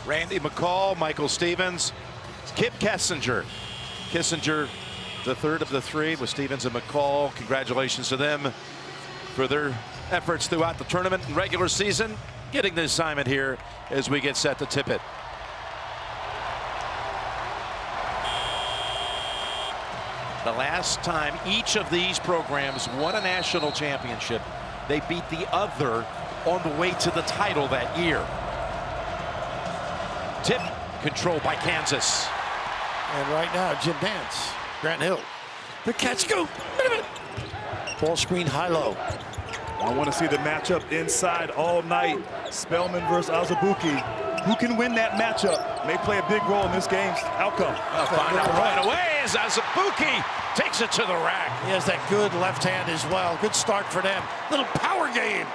Randy McCall, Michael Stevens, Kip Kessinger. Kissinger, the third of the three with Stevens and McCall. Congratulations to them for their efforts throughout the tournament and regular season. Getting the assignment here as we get set to tip it. The last time each of these programs won a national championship, they beat the other on the way to the title that year. Tip controlled by Kansas. And right now, Jim Nance, Grant Hill. The catch, go. Ball screen high-low. I want to see the matchup inside all night. Spellman versus Azubuike. Who can win that matchup may play a big role in this game's outcome. I'll find out right away as Azubuike takes it to the rack. He has that good left hand as well. Good start for them. Little power game.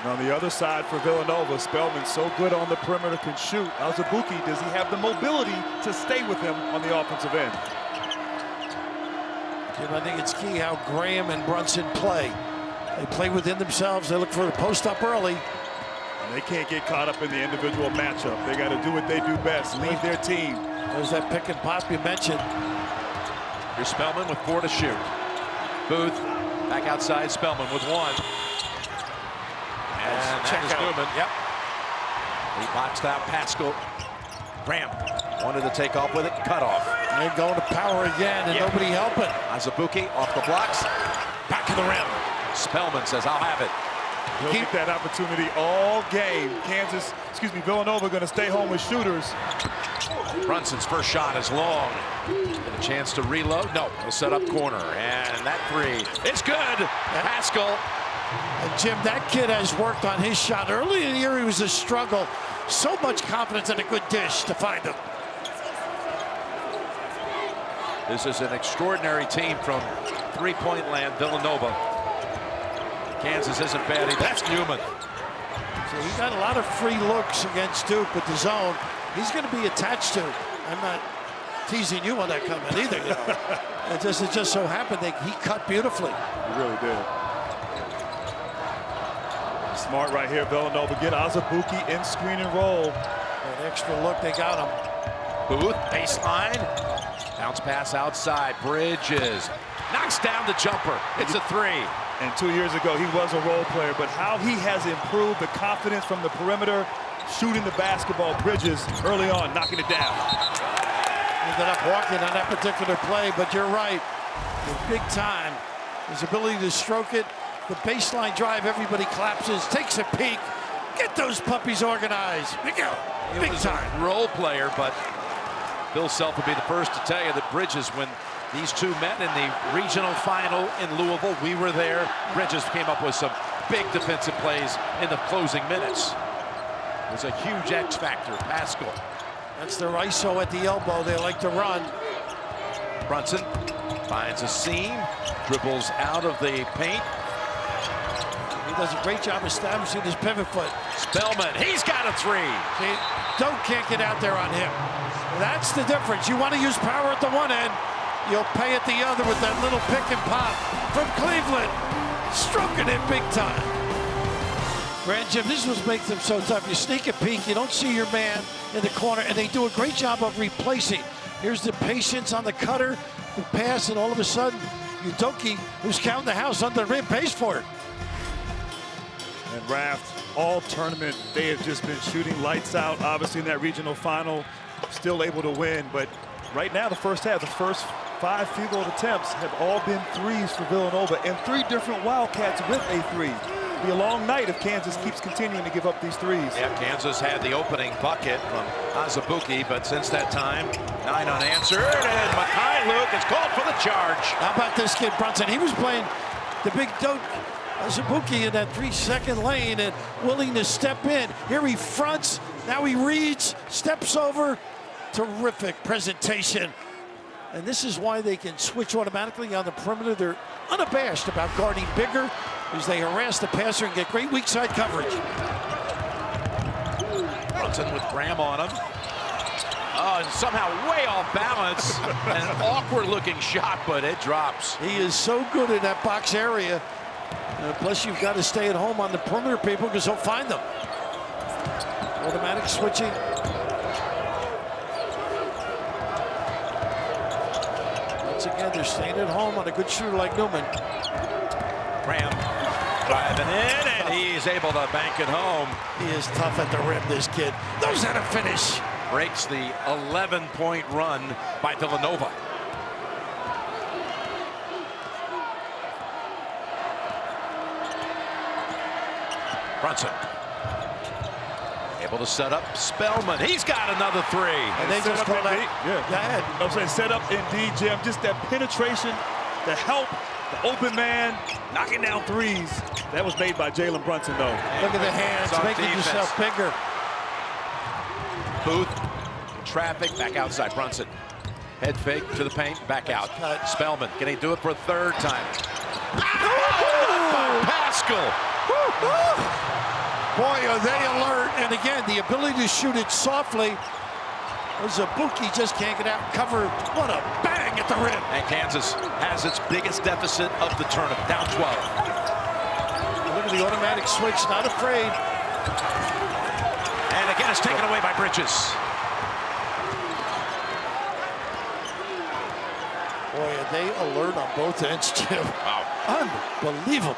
And on the other side for Villanova, Spellman so good on the perimeter, can shoot. Azubuike, does he have the mobility to stay with him on the offensive end? Jim, I think it's key how Graham and Brunson play. They play within themselves. They look for the post up early. And they can't get caught up in the individual matchup. They got to do what they do best, lead their team. There's that pick and pop you mentioned. Here's Spellman with 4 to shoot. Booth back outside, Spellman with 1. And that is Newman. Yep. He boxed out Pascal. Graham wanted to take off with it. Cut off. They're going to power again, and nobody helping. Azubuike off the blocks. Back to the rim. Spellman says, I'll have it. He'll get that opportunity all game. Villanova going to stay home with shooters. Brunson's first shot is long. Get a chance to reload. No, he'll set up corner. And that three, it's good. Pascal. And Jim, that kid has worked on his shot. Early in the year, he was a struggle. So much confidence and a good dish to find him. This is an extraordinary team from three-point land, Villanova. Kansas isn't bad. That's Newman. So he got a lot of free looks against Duke with the zone. He's going to be attached to. I'm not teasing you on that comment either. You know. it just so happened that he cut beautifully. He really did. Smart right here, Villanova. Get Azubuike in screen and roll. That extra look, they got him. Booth, baseline. Bounce pass outside. Bridges. Knocks down the jumper. It's a 3. And 2 years ago, he was a role player, but how he has improved the confidence from the perimeter, shooting the basketball. Bridges early on, knocking it down. Ended up walking on that particular play, but you're right. The big time. His ability to stroke it. The baseline drive, everybody collapses, takes a peek. Get those puppies organized. Big time. Role player, but Bill Self would be the first to tell you that Bridges, when these two met in the regional final in Louisville, we were there. Bridges came up with some big defensive plays in the closing minutes. It was a huge X factor. Pascal. That's their ISO at the elbow. They like to run. Brunson finds a seam, dribbles out of the paint. He does a great job establishing his pivot foot. Spellman, he's got a 3. See, Doak can't get out there on him. That's the difference. You want to use power at the one end, you'll pay at the other with that little pick and pop from Cleveland. Stroking it big time. Grand Jim, this is what makes them so tough. You sneak a peek, you don't see your man in the corner, and they do a great job of replacing. Here's the patience on the cutter, the pass, and all of a sudden, Udoka, who's counting the house under the rim, pays for it. And Raft, all tournament, they have just been shooting lights out. Obviously in that regional final, still able to win. But right now, the first half, the first 5 field goal attempts have all been 3s for Villanova, and 3 different Wildcats with a 3. It'll be a long night if Kansas keeps continuing to give up these 3s. Yeah, Kansas had the opening bucket from Azubuike, but since that time, 9 unanswered, and Makai Luke is called for the charge. How about this kid, Brunson? He was playing the big Doak Azubuike in that 3-second lane and willing to step in. Here he fronts, now he reads, steps over. Terrific presentation. And this is why they can switch automatically on the perimeter. They're unabashed about guarding bigger as they harass the passer and get great weak side coverage. Brunson with Graham on him. Oh, and somehow way off balance. And an awkward looking shot, but it drops. He is so good in that box area. Plus, you've got to stay at home on the perimeter, people, because he'll find them. Automatic switching. Once again, they're staying at home on a good shooter like Newman. Graham driving in, and he's able to bank it home. He is tough at the rim, this kid. Knows how to finish. Breaks the 11-point run by Villanova. Brunson. Able to set up Spellman. He's got another three. And they just call that. Yeah. Go ahead. I'm saying set up indeed, Jim. Just that penetration, the help, the open man, knocking down threes. That was made by Jalen Brunson, though. Look at the hands, making yourself bigger. Booth, traffic, back outside. Brunson. Head fake to the paint, back out. Spellman, can he do it for a third time? By Pascal. Boy, are they alert. And again, the ability to shoot it softly. Zabuki just can't get out cover. What a bang at the rim. And Kansas has its biggest deficit of the tournament, down 12. Look at the automatic switch, not afraid. And again, it's taken away by Bridges. Boy, are they alert on both ends, Jim. Wow. Unbelievable.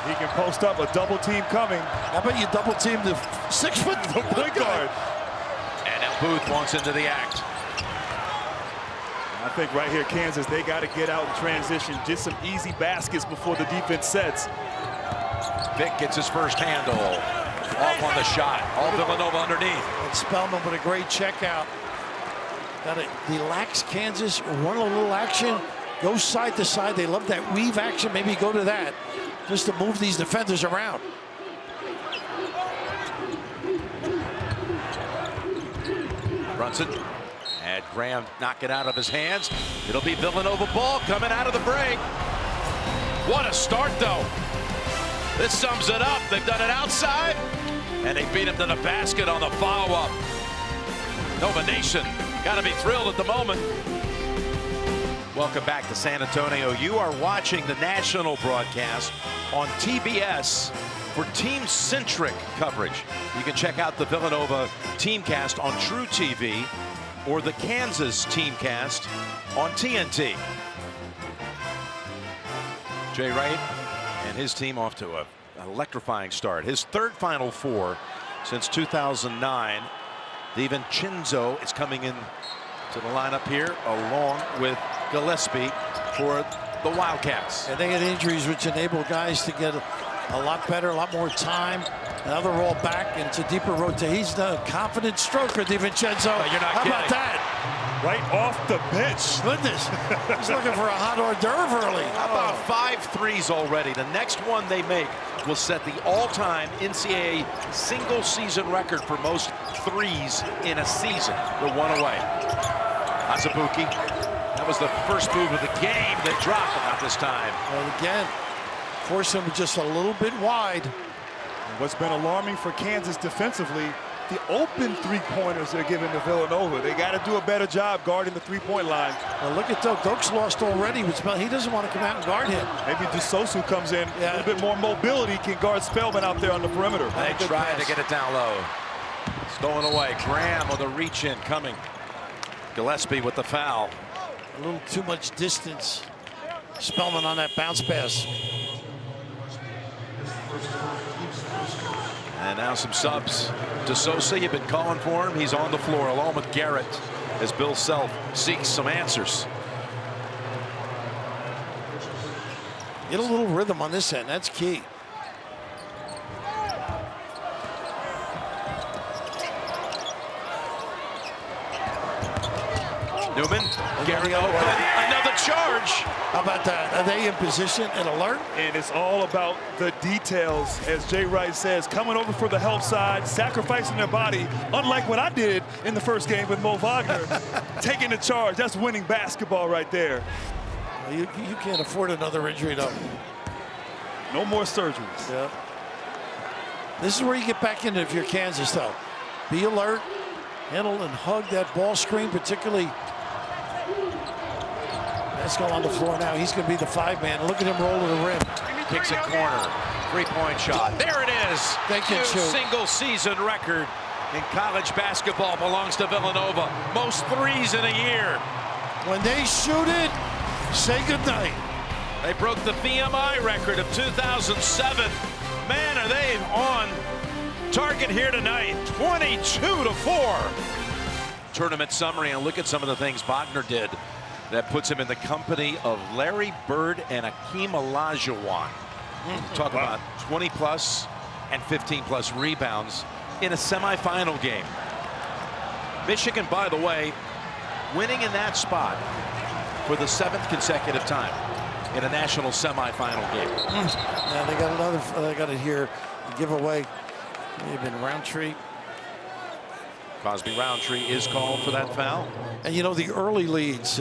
He can post up a double team coming. How about you double team the 6-foot Point guard. And now Booth wants into the act. I think right here, Kansas, they got to get out in transition. Just some easy baskets before the defense sets. Vic gets his first handle. Off on the shot. All Villanova underneath. And Spellman with a great check out. Got to relax Kansas, run a little action, go side to side. They love that weave action. Maybe go to that just to move these defenders around. Brunson. And Graham knock it out of his hands. It'll be Villanova ball coming out of the break. What a start, though. This sums it up. They've done it outside, and they beat him to the basket on the follow-up. Nova Nation got to be thrilled at the moment. Welcome back to San Antonio. You are watching the national broadcast on TBS for team-centric coverage. You can check out the Villanova teamcast on True TV or the Kansas teamcast on TNT. Jay Wright and his team off to an electrifying start. His third Final Four since 2009. DiVincenzo is coming in to the lineup here along with Gillespie for the Wildcats. And they had injuries which enable guys to get a lot better, a lot more time. Now they're all back, and it's a deeper rotation. He's the confident stroker, DiVincenzo. You're not How kidding. about that? Right off the bench. Goodness. He's looking for a hot hors d'oeuvre early. How about 5 threes already? The next one they make will set the all-time NCAA single-season record for most threes in a season. They're one away. Azubuike. That was the first move of the game. They dropped, but not this time. And again, force him just a little bit wide. What's been alarming for Kansas defensively, the open three-pointers they're giving to Villanova. They got to do a better job guarding the three-point line. Now look at Doak. Doak's lost already. He doesn't want to come out and guard him. Maybe DeSosu comes in, a little bit more mobility, can guard Spellman out there on the perimeter. They tried to get it down low. Stolen away. Graham with a reach-in coming. Gillespie with the foul. A little too much distance. Spellman on that bounce pass. And now some subs. DeSosa, you've been calling for him. He's on the floor along with Garrett as Bill Self seeks some answers. Get a little rhythm on this end. That's key. Newman, Gary open, another charge. How about that? Are they in position and alert? And it's all about the details, as Jay Wright says, coming over for the help side, sacrificing their body, unlike what I did in the first game with Mo Wagner. Taking the charge, that's winning basketball right there. You can't afford another injury, though. No more surgeries. Yeah. This is where you get back in if you're Kansas, though. Be alert, handle and hug that ball screen, particularly Pascal on the floor now. He's going to be the 5-man. Look at him roll to the rim. Kicks a corner. Three-point shot. There it is. They can shoot. Single-season record in college basketball belongs to Villanova. Most threes in a year. When they shoot it, say goodnight. They broke the VMI record of 2007. Man, are they on target here tonight. 22-4. Tournament summary, and look at some of the things Wagner did that puts him in the company of Larry Bird and Akeem Olajuwon. Talk about 20-plus and 15-plus rebounds in a semifinal game. Michigan, by the way, winning in that spot for the 7th consecutive time in a national semifinal game. Yeah, they got another. They got it here. Giveaway. They've been Roundtree. Cosby Roundtree is called for that foul. And you know the early leads.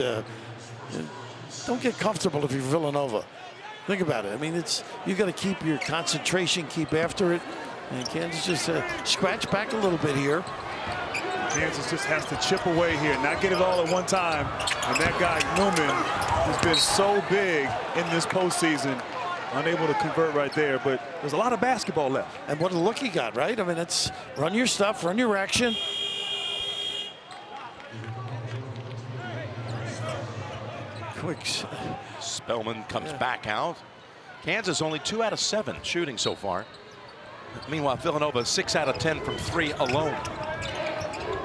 Don't get comfortable if you're Villanova. Think about it. I mean, you got to keep your concentration, keep after it. And Kansas just scratch back a little bit here. Kansas just has to chip away here, not get it all at one time. And that guy, Newman, has been so big in this postseason, unable to convert right there. But there's a lot of basketball left. And what a look he got, right? I mean, it's run your stuff, run your action. Quick. Spellman comes back out. Kansas only 2 out of 7 shooting so far. Meanwhile, Villanova 6 out of 10 from 3 alone.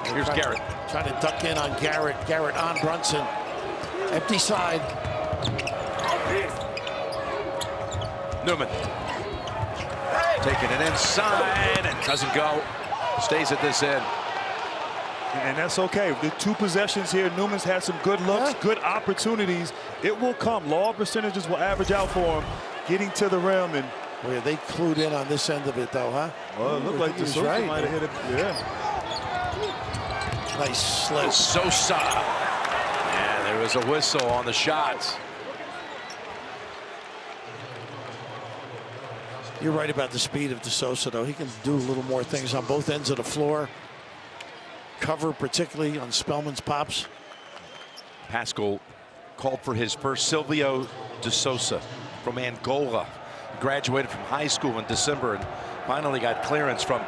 Here's Garrett. Trying to duck in on Garrett. Garrett on Brunson. Empty side. Newman. Taking it inside and doesn't go. Stays at this end. And that's okay. The 2 possessions here, Newman's had some good looks, good opportunities. It will come. Law percentages will average out for him. Getting to the rim. And well, they clued in on this end of it, though, huh? Well, it looked like the Sosa might have hit it. Yeah. Nice slip. Sosa. And there was a whistle on the shot. You're right about the speed of DeSosa, though. He can do a little more things on both ends of the floor. Cover, particularly on Spellman's pops. Pascal called for his first Silvio DeSosa from Angola. Graduated from high school in December and finally got clearance from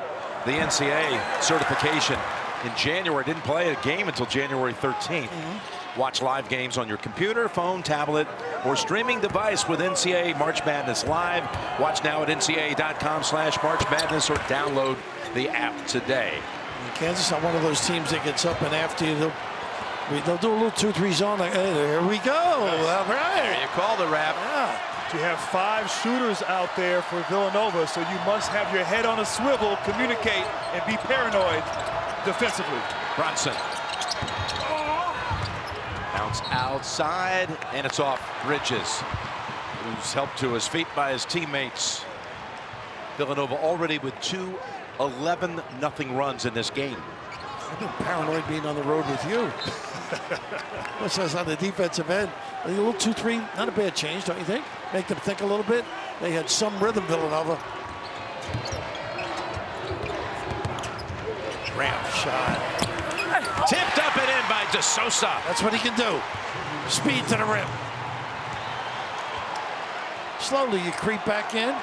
the NCAA certification in January. Didn't play a game until January 13th. Watch live games on your computer, phone, tablet, or streaming device with NCAA March Madness Live. Watch now at ncaa.com/March Madness or download the app today. Kansas on one of those teams that gets up and after you, they'll do a little 2-3 zone. Like, hey, there we go. All right. You call the rap. Yeah. You have 5 shooters out there for Villanova, so you must have your head on a swivel, communicate, and be paranoid defensively. Brunson. Bounce outside, and it's off Bridges, who's helped to his feet by his teammates. Villanova already with 2 11-0 runs in this game. I've been paranoid being on the road with you. What's this on the defensive end? A little 2-3, not a bad change, don't you think? Make them think a little bit. They had some rhythm, Villanova. Ramp shot. Tipped up and in by DeSosa. That's what he can do. Speed to the rim. Slowly you creep back in.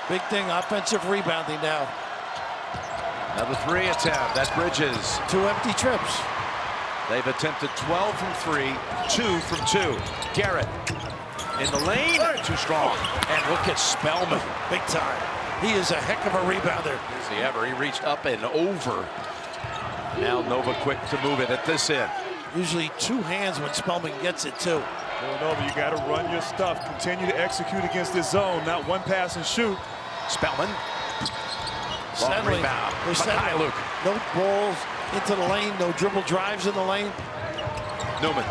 Big thing, offensive rebounding now. Another 3 attempt. That's Bridges. 2 empty trips. They've attempted 12 from 3, 2 from 2. Garrett in the lane. Too strong. And look at Spellman. Big time. He is a heck of a rebounder. Is he ever? He reached up and over. Now Nova quick to move it at this end. Usually 2 hands when Spellman gets it too. Villanova, you got to run your stuff. Continue to execute against this zone. Not one pass and shoot. Spellman. Long Settling. rebound. They're settling. Luke. No balls into the lane. No dribble drives in the lane. Newman.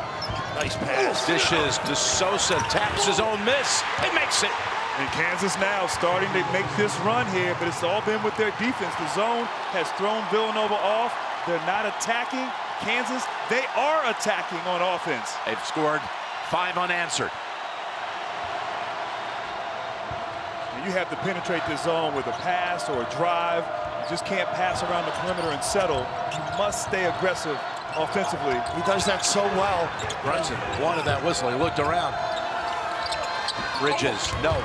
Nice pass. Dishes. DeSosa taps his own miss. He makes it. And Kansas now starting to make this run here, but it's all been with their defense. The zone has thrown Villanova off. They're not attacking. Kansas, they are attacking on offense. They've scored 5 unanswered. And you have to penetrate this zone with a pass or a drive. You just can't pass around the perimeter and settle. You must stay aggressive offensively. He does that so well. Brunson wanted that whistle. He looked around. Bridges, no.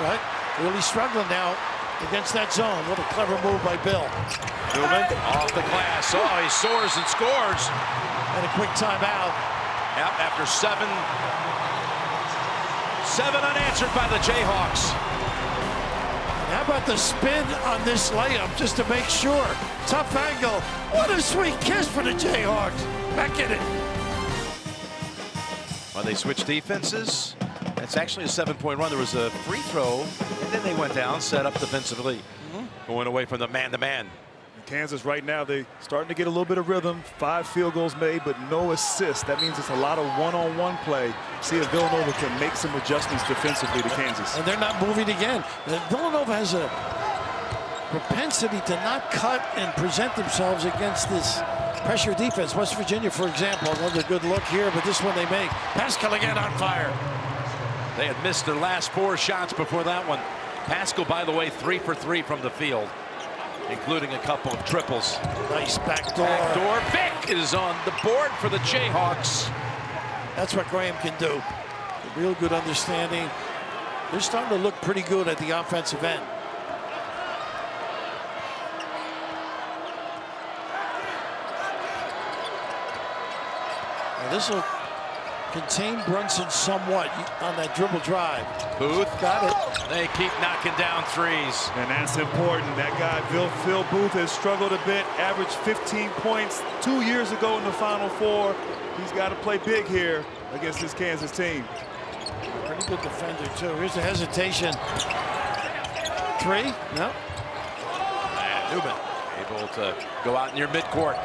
Right? Really struggling now against that zone. What a clever move by Bill. Newman off the glass. Oh, he soars and scores. And a quick timeout. Yep, after seven unanswered by the Jayhawks. How about the spin on this layup just to make sure? Tough angle. What a sweet kiss for the Jayhawks. Back in it. When they switched defenses, it's actually a 7-point run. There was a free throw, and then they went down, set up defensively, going away from the man-to-man. Kansas right now, they starting to get a little bit of rhythm. 5 field goals made, but no assists. That means it's a lot of one-on-one play. See if Villanova can make some adjustments defensively to Kansas. And they're not moving again. Villanova has a propensity to not cut and present themselves against this pressure defense. West Virginia, for example, another good look here, but this one they make. Pascal again on fire. They had missed their last 4 shots before that one. Pascal, by the way, 3 for 3 from the field, including a couple of triples. Nice backdoor. Backdoor. Vick is on the board for the Jayhawks. That's what Graham can do. A real good understanding. They're starting to look pretty good at the offensive end. Now this will contain Brunson somewhat on that dribble drive. Booth. Got it. They keep knocking down threes. And that's important. That guy, Phil Booth, has struggled a bit, averaged 15 points 2 years ago in the Final Four. He's got to play big here against this Kansas team. Pretty good defender, too. Here's the hesitation. 3? No. And Newman able to go out near midcourt.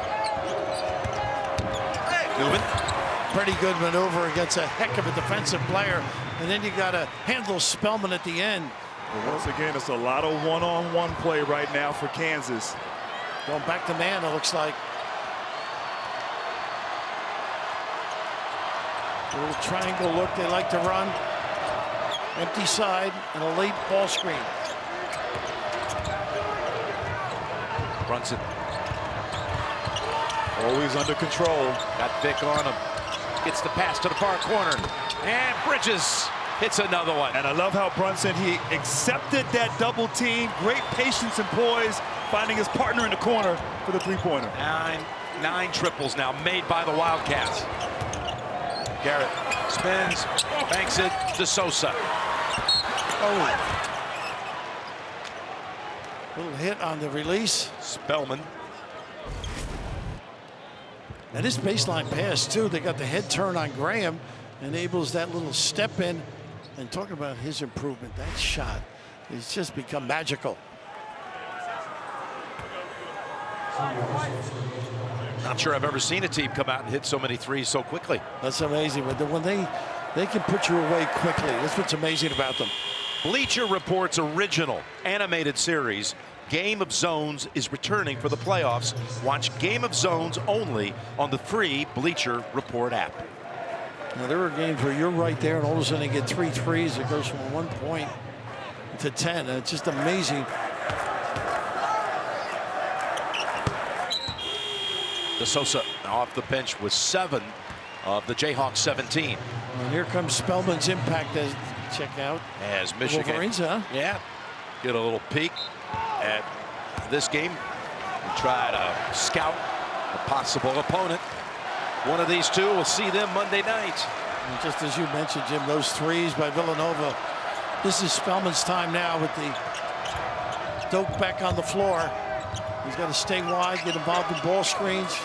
Newman. Pretty good maneuver against a heck of a defensive player. And then you got to handle Spellman at the end. But once again, it's a lot of one-on-one play right now for Kansas. Going back to man, it looks like. A little triangle look they like to run. Empty side and a late ball screen. Brunson. Always under control. Got Vick on him. Gets the pass to the far corner. And Bridges hits another one. And I love how Brunson, he accepted that double team. Great patience and poise, finding his partner in the corner for the three-pointer. Nine triples now made by the Wildcats. Garrett spins, banks it to Sosa. Oh. Little hit on the release. Spellman. And this baseline pass, too, they got the head turn on Graham, enables that little step in. And talking about his improvement, that shot has just become magical. Not sure I've ever seen a team come out and hit so many threes so quickly. That's amazing. But when they can put you away quickly, that's what's amazing about them. Bleacher Report's original animated series, Game of Zones, is returning for the playoffs. Watch Game of Zones only on the free Bleacher Report app. Now, there are games where you're right there, and all of a sudden you get 3 threes. It goes from 1 point to 10. And it's just amazing. De Sosa off the bench with 7 of the Jayhawks 17. And here comes Spellman's impact as check out. As Michigan, Wolverines, huh? Yeah, get a little peek at this game and try to scout a possible opponent. One of these two, we'll see them Monday night. And just as you mentioned, Jim, those threes by Villanova. This is Spellman's time now with the Doak back on the floor. He's got to stay wide, get involved in ball screens.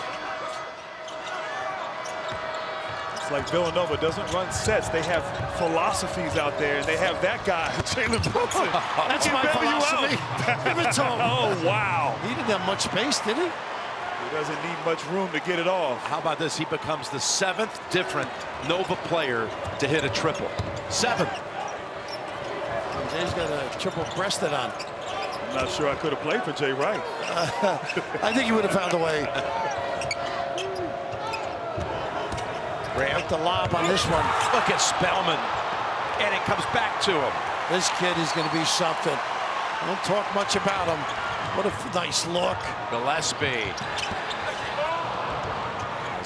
It's like Villanova doesn't run sets. They have philosophies out there, and they have that guy, Jalen Brunson. That's my philosophy. Give it to him. Oh, wow. He didn't have much space, did he? He doesn't need much room to get it off. How about this? He becomes the 7th different Nova player to hit a triple. 7th. Jay's got a triple breasted on. I'm not sure I could have played for Jay Wright. I think he would have found a way. Graham. The lob on this one. Look at Spellman. And it comes back to him. This kid is going to be something. Don't talk much about him. What a nice look. Gillespie.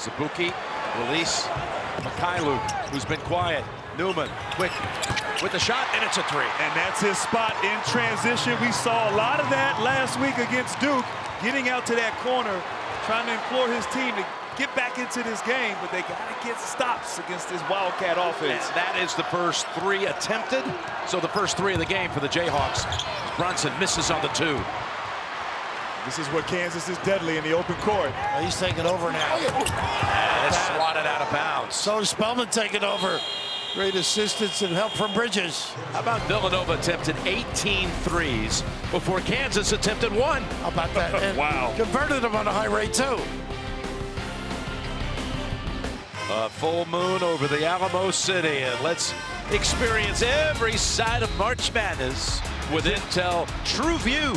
Zabuki, release. Mikhailuk, who's been quiet. Newman, quick with the shot, and it's a three. And that's his spot in transition. We saw a lot of that last week against Duke, getting out to that corner, trying to implore his team to get back into this game, but they got to get stops against this Wildcat offense. And that is the first three attempted. So the first three of the game for the Jayhawks. Brunson misses on the two. This is what Kansas is deadly in the open court. Well, he's taking over now. And it's swatted out of bounds. So is Spellman taking over. Great assistance and help from Bridges. How about Villanova attempted 18 threes before Kansas attempted one? How about that? And wow. Converted them on a high rate, too. A full moon over the Alamo City, and let's experience every side of March Madness with Intel True View.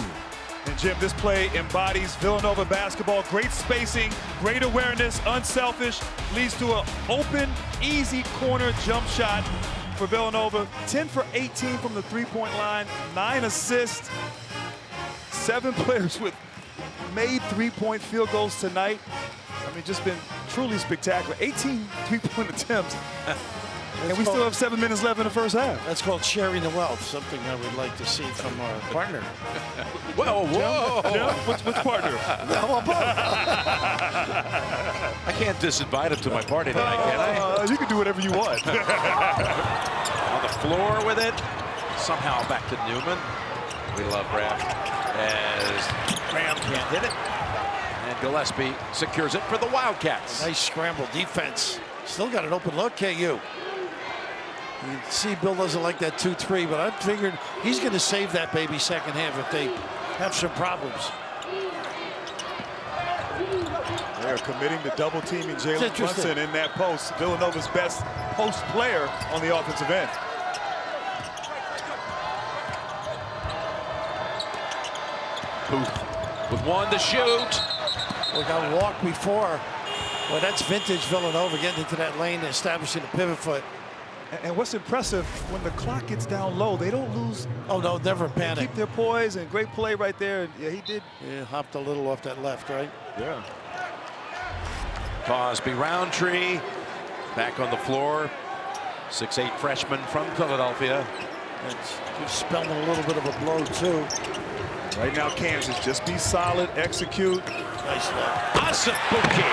And Jim, this play embodies Villanova basketball. Great spacing, great awareness, unselfish, leads to an open, easy corner jump shot for Villanova. 10 for 18 from the three-point line, 9 assists, 7 players with made three-point field goals tonight. I mean, just been truly spectacular. 18 three-point attempts. And we still have 7 minutes left in the first half. That's called sharing the wealth, something I would like to see from our partner. Whoa, whoa. Yeah, which partner? Well, both. I can't disinvite him to my party tonight, can I? You can do whatever you want. On the floor with it. Somehow back to Newman. We love Raft. As Graham can't hit it. And Gillespie secures it for the Wildcats. Nice scramble defense. Still got an open look, KU. You can see Bill doesn't like that 2-3, but I figured he's going to save that baby second half if they have some problems. They're committing to double teaming Jalen Brunson in that post. Villanova's best post player on the offensive end. Booth with one to shoot. We got a walk before. Well, that's vintage Villanova getting into that lane and establishing a pivot foot. And what's impressive, when the clock gets down low, they don't lose. Oh, no, never panic. Keep their poise, and great play right there. Yeah, he did. Yeah, hopped a little off that left, right? Yeah. Cosby Roundtree back on the floor. 6'8" freshman from Philadelphia. And just Spellman a little bit of a blow, too. Right now, Kansas, just be solid, execute. Nice look. Asabuki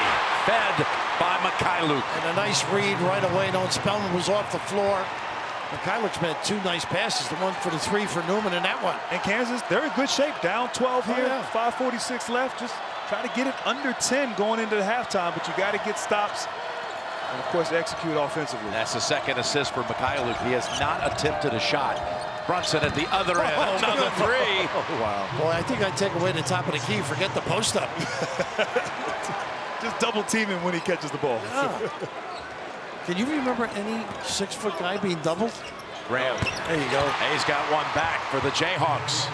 fed by Mikhailuk. And a nice read right away, knowing Spellman was off the floor. Mikhailuk's made 2 nice passes, the one for the 3 for Newman and that one. And Kansas, they're in good shape. Down 12 here, yeah. 5:46 left. Just try to get it under 10 going into the halftime, but you got to get stops and, of course, execute offensively. That's the second assist for Mikhailuk. He has not attempted a shot. Brunson at the other end, another 3. Oh, wow. Boy, I think I'd take away the top of the key, forget the post-up. Just double teaming when he catches the ball. Yeah. Can you remember any 6-foot guy being doubled? Graham. There you go. He's got one back for the Jayhawks.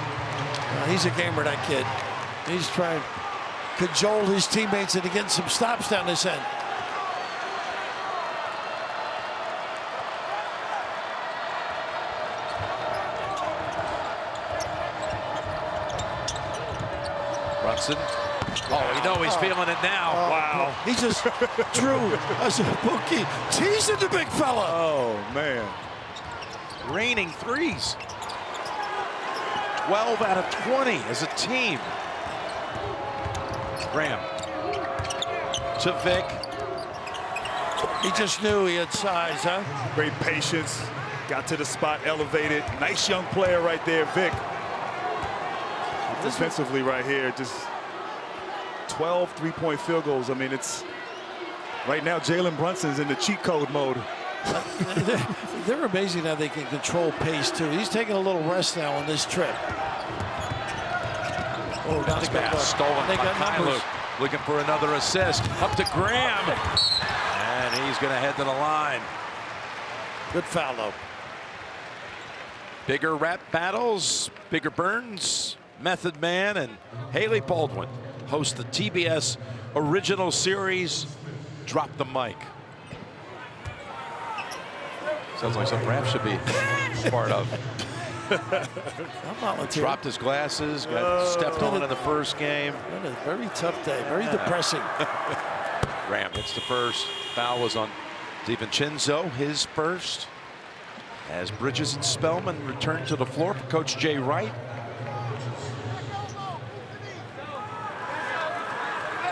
He's a gamer, that kid. He's trying to cajole his teammates into getting some stops down this end. Brunson. Oh, you know he's feeling it now. Wow. He just drew as a bookie, teasing the big fella. Oh, man. Raining threes. 12 out of 20 as a team. Graham to Vic. He just knew he had size, huh? Great patience. Got to the spot, elevated. Nice young player right there, Vic. Defensively right here, just 12 three-point field goals. I mean, it's right now Jalen Brunson's in the cheat code mode. They're amazing how they can control pace, too. He's taking a little rest now on this trip. Oh, now they got stolen they by got numbers. Kyler. Looking for another assist. Up to Graham. And he's going to head to the line. Good foul, though. Bigger rap battles, bigger burns. Method Man and Haley Baldwin host the TBS original series, Drop the Mic. Sounds like something Rap should be part of. I'm volunteering. Dropped his glasses, got stepped on in the first game. What a very tough day, very depressing. Graham hits the first. Foul was on DiVincenzo, his first. As Bridges and Spellman return to the floor for Coach Jay Wright.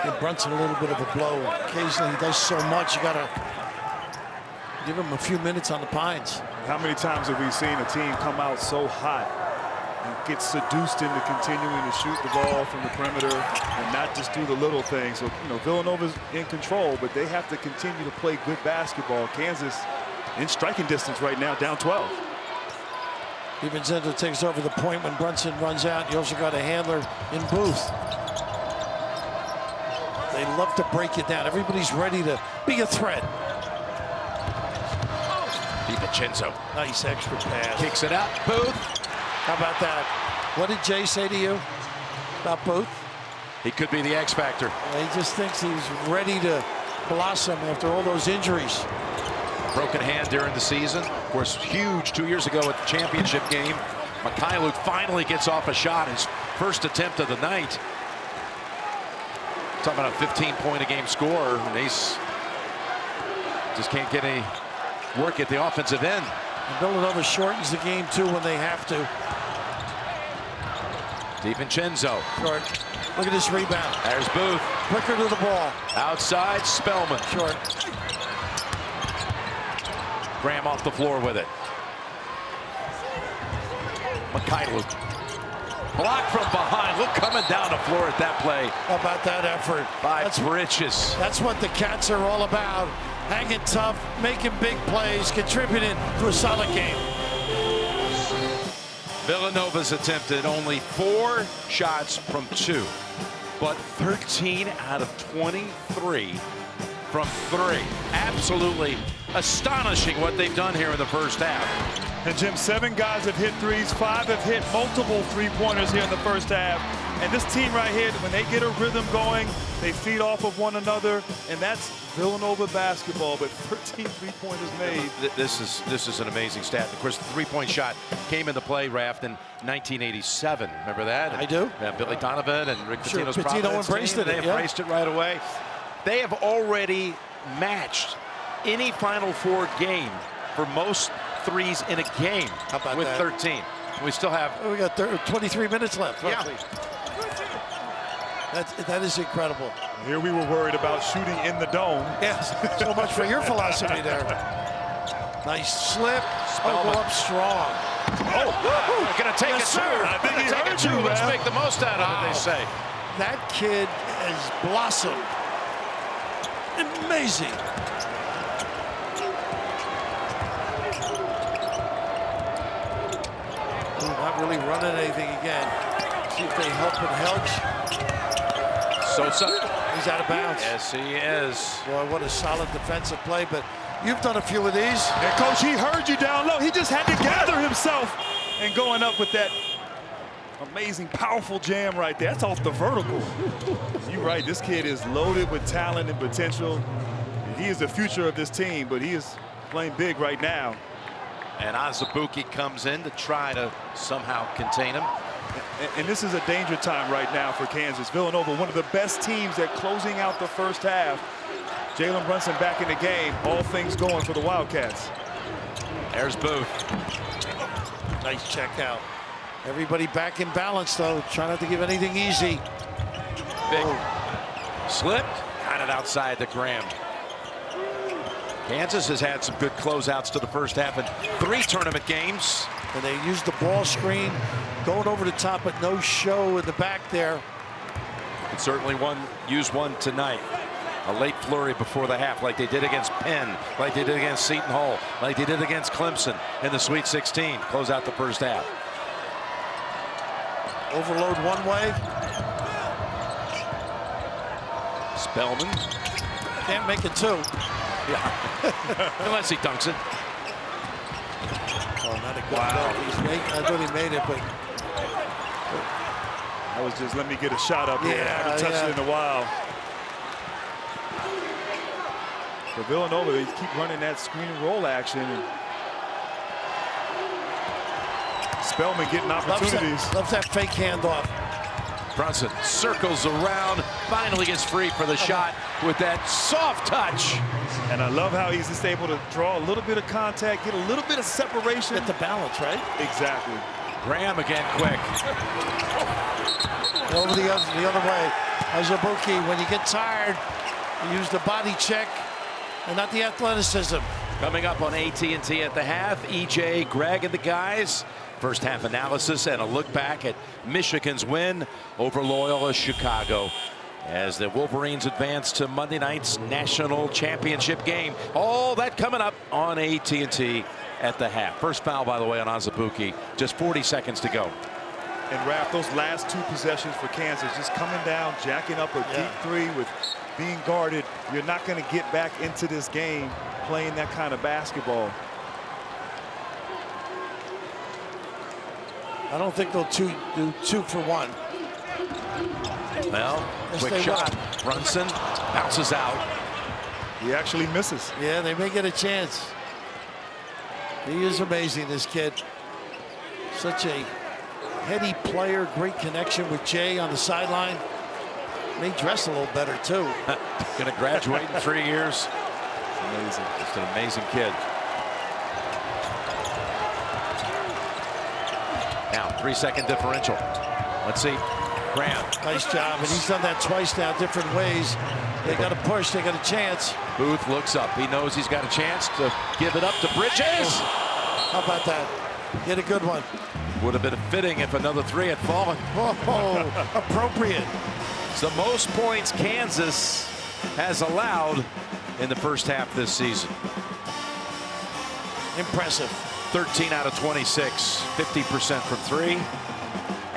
Give Brunson a little bit of a blow. Occasionally he does so much, you gotta give him a few minutes on the pines. How many times have we seen a team come out so hot and get seduced into continuing to shoot the ball from the perimeter and not just do the little things? So, you know, Villanova's in control, but they have to continue to play good basketball. Kansas in striking distance right now, down 12. DiVincenzo takes over the point when Brunson runs out. You also got a handler in Booth. They love to break it down. Everybody's ready to be a threat. DiVincenzo. Nice extra pass. Kicks it out. Booth. How about that? What did Jay say to you about Booth? He could be the X factor. He just thinks he's ready to blossom after all those injuries. Broken hand during the season. Of course, huge 2 years ago at the championship game. Mikhailuk finally gets off a shot, his first attempt of the night. Talking about a 15-point-a-game scorer. And Ace just can't get any work at the offensive end. And Villanova shortens the game, too, when they have to. DiVincenzo. Short. Look at this rebound. There's Booth. Quicker to the ball. Outside, Spellman. Short. Graham off the floor with it. Mikhailuk. Blocked from behind. Look, coming down the floor at that play. How about that effort? By Bridges. That's what the Cats are all about. Hanging tough, making big plays, contributing to a solid game. Villanova's attempted only 4 shots from 2, but 13 out of 23 from 3. Absolutely astonishing what they've done here in the first half. And Jim, 7 guys have hit threes, 5 have hit multiple three-pointers here in the first half. And this team right here, when they get a rhythm going, they feed off of one another, and that's Villanova basketball. But 13 three-pointers made. This is an amazing stat. Of course, the three-point shot came into play, Raft, in 1987. Remember that? I do. Billy Donovan and Rick Pitino's Pitino Providence embraced team, it. They embraced it right away. They have already matched any Final Four game for most threes in a game with that? 13. We still have. We got 23 minutes left. Roughly. Yeah. That is incredible. Here we were worried about shooting in the dome. Yes. So much for your philosophy there. Nice slip. Spellman. Go up strong. Oh, gonna take Yes, it, sir. I think he heard you, Let's man. make the most out of it, they say. That kid has blossomed. Amazing. Ooh, not really running anything again. See if they help with Helge. Sosa. He's out of bounds. Yes, he is. Boy, what a solid defensive play, but you've done a few of these. And Coach, he heard you down low. He just had to gather himself and going up with that amazing, powerful jam right there. That's off the vertical. You're right, this kid is loaded with talent and potential. He is the future of this team, but he is playing big right now. And Azubuike comes in to try to somehow contain him. And this is a danger time right now for Kansas. Villanova, one of the best teams at closing out the first half. Jalen Brunson back in the game. All things going for the Wildcats. There's Booth. Nice check out. Everybody back in balance, though. Try not to give anything easy. Big slipped. Got it outside the Graham. Kansas has had some good closeouts to the first half in 3 tournament games. And they used the ball screen, going over the top, but no show in the back there. And certainly use one tonight. A late flurry before the half, like they did against Penn, like they did against Seton Hall, like they did against Clemson in the Sweet 16. Close out the first half. Overload one way. Spellman. Can't make it 2. Yeah. Unless he dunks it. Oh, not a good ball. I thought he made it, but I was just, let me get a shot up here. I haven't touched it in a while. For Villanova, they keep running that screen and roll action. And Spellman getting opportunities. Loves that fake handoff. Brunson circles around, finally gets free for the shot with that soft touch. And I love how he's just able to draw a little bit of contact, get a little bit of separation. Get the balance, right? Exactly. Graham again quick. Over the other way. Azubuike, when you get tired, you use the body check and not the athleticism. Coming up on AT&T at the half, EJ, Greg, and the guys. First half analysis and a look back at Michigan's win over Loyola Chicago as the Wolverines advance to Monday night's national championship game. All that coming up on AT&T at the half. First foul, by the way, on Azubuike. Just 40 seconds to go. And Raph, those last two possessions for Kansas, just coming down, jacking up a deep three with being guarded. You're not going to get back into this game playing that kind of basketball. I don't think they'll do 2 for 1. Well, Yes, quick they shot. Brunson bounces out. He actually misses. Yeah, they may get a chance. He is amazing, this kid. Such a heady player, great connection with Jay on the sideline. May dress a little better, too. Going to graduate in 3 years. Amazing. Just an amazing kid. Now, 3-second differential. Let's see. Graham. Nice job, and he's done that twice now, different ways. They got to push, they got a chance. Booth looks up. He knows he's got a chance to give it up to Bridges. How about that? Get a good one. Would have been fitting if another 3 had fallen. Oh, appropriate. It's the most points Kansas has allowed in the first half this season. Impressive. 13 out of 26, 50% from 3.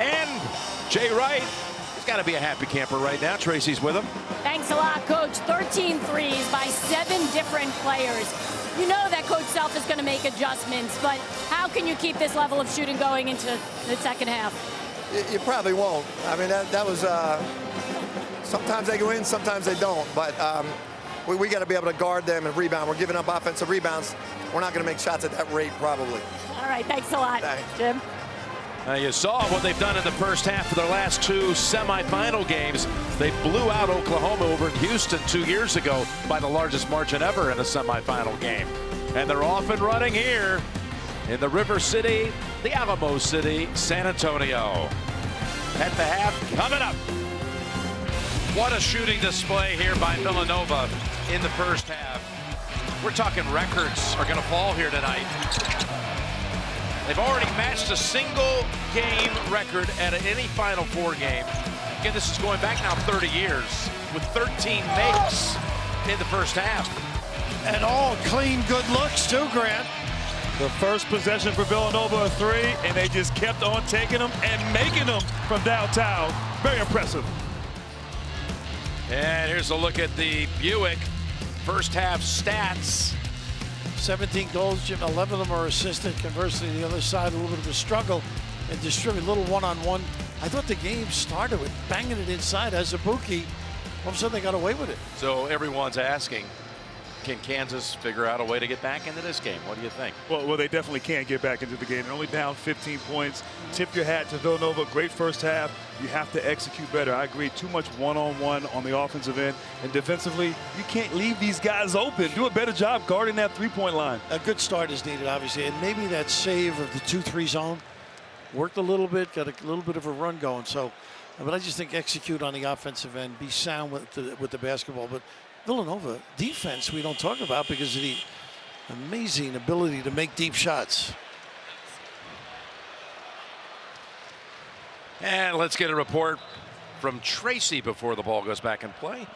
And Jay Wright, he's got to be a happy camper right now. Tracy's with him. Thanks a lot, Coach. 13 threes by 7 different players. You know that Coach Self is going to make adjustments, but how can you keep this level of shooting going into the second half? You probably won't. I mean, that was sometimes they go in, sometimes they don't. But we got to be able to guard them and rebound. We're giving up offensive rebounds. We're not going to make shots at that rate, probably. All right, thanks a lot, Thanks. Jim. You saw what they've done in the first half of their last 2 semifinal games. They blew out Oklahoma over in Houston 2 years ago by the largest margin ever in a semifinal game. And they're off and running here in the River City, the Alamo City, San Antonio. At the half, coming up. What a shooting display here by Villanova in the first half. We're talking records are going to fall here tonight. They've already matched a single game record at any Final Four game. Again, this is going back now 30 years with 13 makes in the first half. And all clean, good looks, too, Grant. The first possession for Villanova, a 3, and they just kept on taking them and making them from downtown. Very impressive. And here's a look at the Buick first half stats. 17 goals, Jim. 11 of them are assisted. Conversely, the other side, a little bit of a struggle and distribute a little one-on-one. I thought the game started with banging it inside. Azubuike, all of a sudden they got away with it. So everyone's asking, can Kansas figure out a way to get back into this game? What do you think? Well, they definitely can't get back into the game. They're only down 15 points. Tip your hat to Villanova. Great first half. You have to execute better. I agree. Too much one-on-one on the offensive end. And defensively, you can't leave these guys open. Do a better job guarding that three-point line. A good start is needed, obviously. And maybe that save of the 2-3 zone worked a little bit, got a little bit of a run going. So, but I just think execute on the offensive end, be sound with the basketball. But Villanova defense we don't talk about because of the amazing ability to make deep shots. And let's get a report from Tracy before the ball goes back in play.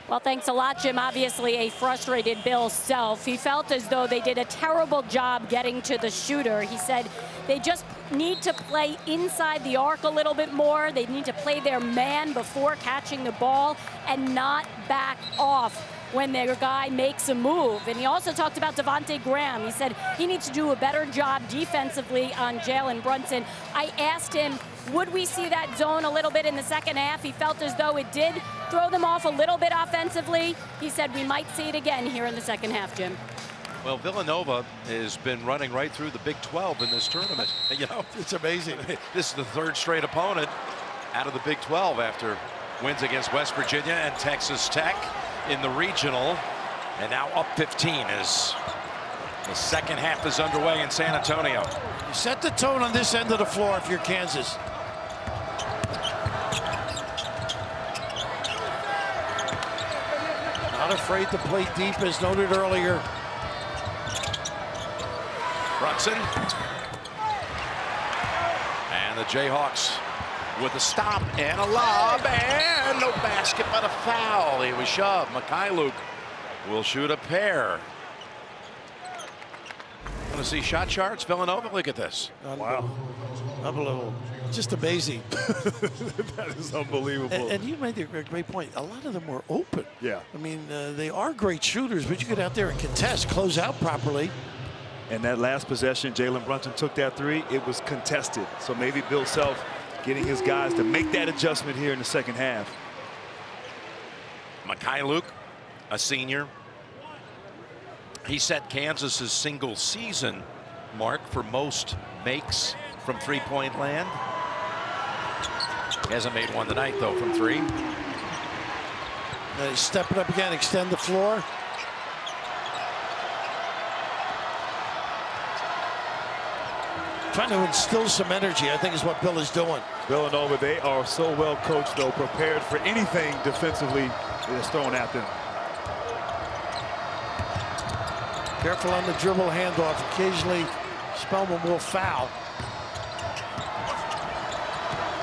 Well, thanks a lot, Jim. Obviously, a frustrated Bill Self. He felt as though they did a terrible job getting to the shooter. He said they just need to play inside the arc a little bit more. They need to play their man before catching the ball and not back off when their guy makes a move. And he also talked about Devontae Graham. He said he needs to do a better job defensively on Jalen Brunson. I asked him, would we see that zone a little bit in the second half? He felt as though it did throw them off a little bit offensively. He said we might see it again here in the second half, Jim. Well, Villanova has been running right through the Big 12 in this tournament. You know, It's amazing. this is the third straight opponent out of the Big 12 after wins against West Virginia and Texas Tech in the regional, and now up 15 as the second half is underway in San Antonio. You set the tone on this end of the floor if you're Kansas. Not afraid to play deep, as noted earlier. Brunson. And the Jayhawks with a stop and a lob, and no basket but a foul. He was shoved. Mikhailuk will shoot a pair. Want to see shot charts? Villanova, look at this. Wow. Unbelievable. Just amazing. That is unbelievable. And you made a great point. A lot of them were open. Yeah. I mean, they are great shooters, but you get out there and contest, close out properly. And that last possession, Jalen Brunson took that three. It was contested. So maybe Bill Self getting his guys to make that adjustment here in the second half. Mikhailuk, a senior. He set Kansas's single season mark for most makes from three-point land. He hasn't made one tonight, though, from three. Step it up again, extend the floor. Trying to instill some energy, I think, is what Bill is doing. Villanova, they are so well coached, though, prepared for anything defensively that is thrown at them. Careful on the dribble handoff. Occasionally, Spellman will foul.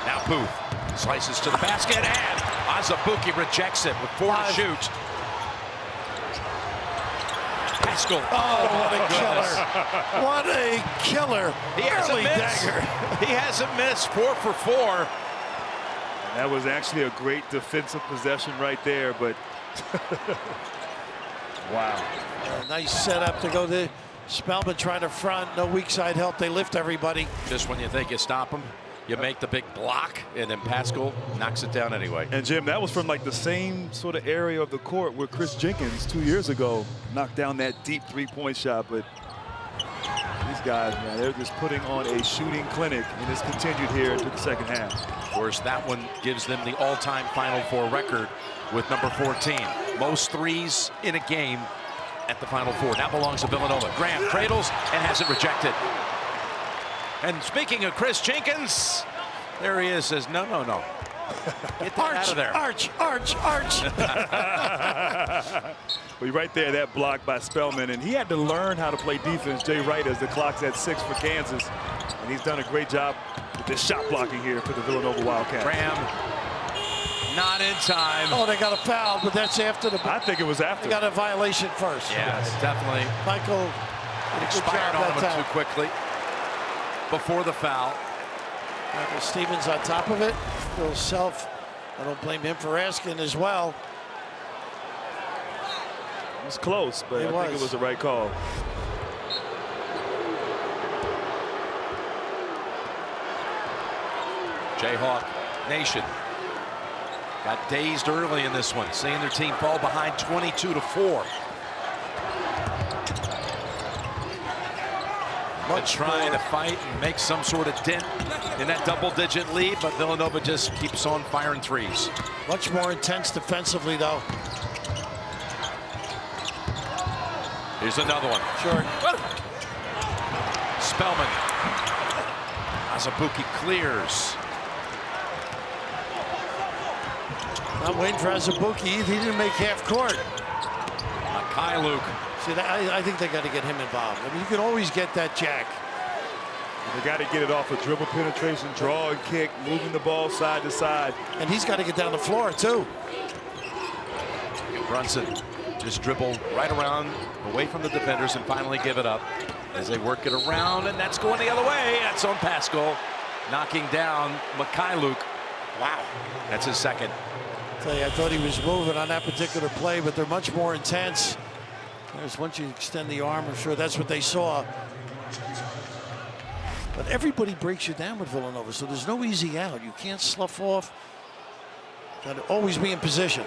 Now Booth slices to the basket, and Azubuike rejects it with 4 to shoot. Pascal. Oh, what a killer. What a killer. He hasn't missed. Dagger. He hasn't missed. 4 for 4. And that was actually a great defensive possession right there, but wow. Nice setup to go to Spellman trying to front. No weak side help. They lift everybody. Just when you think you stop him, you make the big block, and then Pascal knocks it down anyway. And Jim, that was from like the same sort of area of the court where Chris Jenkins 2 years ago knocked down that deep three-point shot. But these guys, man, they're just putting on a shooting clinic, and it's continued here into the second half. Of course, that one gives them the all-time Final Four record with number 14. Most threes in a game at the Final Four. Now belongs to Villanova. Graham cradles and has it rejected. And speaking of Chris Jenkins, there he is, says, no, no, no. Get that out of there. Arch. Well, right there, that block by Spellman, and he had to learn how to play defense, Jay Wright, as the clock's at 6 for Kansas. And he's done a great job with this shot blocking here for the Villanova Wildcats. Graham not in time. Oh, they got a foul, but that's after the... I think it was after. They got a violation first. Yes, definitely. Michael did a good Expired job on him that too time. quickly before the foul. Michael Stevens on top of it. Bill Self, I don't blame him for asking as well. It was close, but I think it was the right call. Jayhawk Nation got dazed early in this one, seeing their team fall behind 22-4. Trying to fight and make some sort of dent in that double-digit lead, but Villanova just keeps on firing threes. Much more intense defensively, though. Here's another one. Sure. Spellman. Azubuike clears. Not waiting for Azubuike. He didn't make half court. Mikhailuk. See, I think they got to get him involved. I mean, you can always get that jack. They got to get it off a dribble penetration, draw and kick, moving the ball side to side. And he's got to get down the floor, too. Brunson just dribble right around, away from the defenders, and finally give it up as they work it around, and that's going the other way. That's on Pascal, knocking down Mikhailuk. Wow, that's his second. Tell you, I thought he was moving on that particular play, but they're much more intense. There's once you extend the arm, I'm sure that's what they saw. But everybody breaks you down with Villanova, so there's no easy out. You can't slough off. Got to always be in position.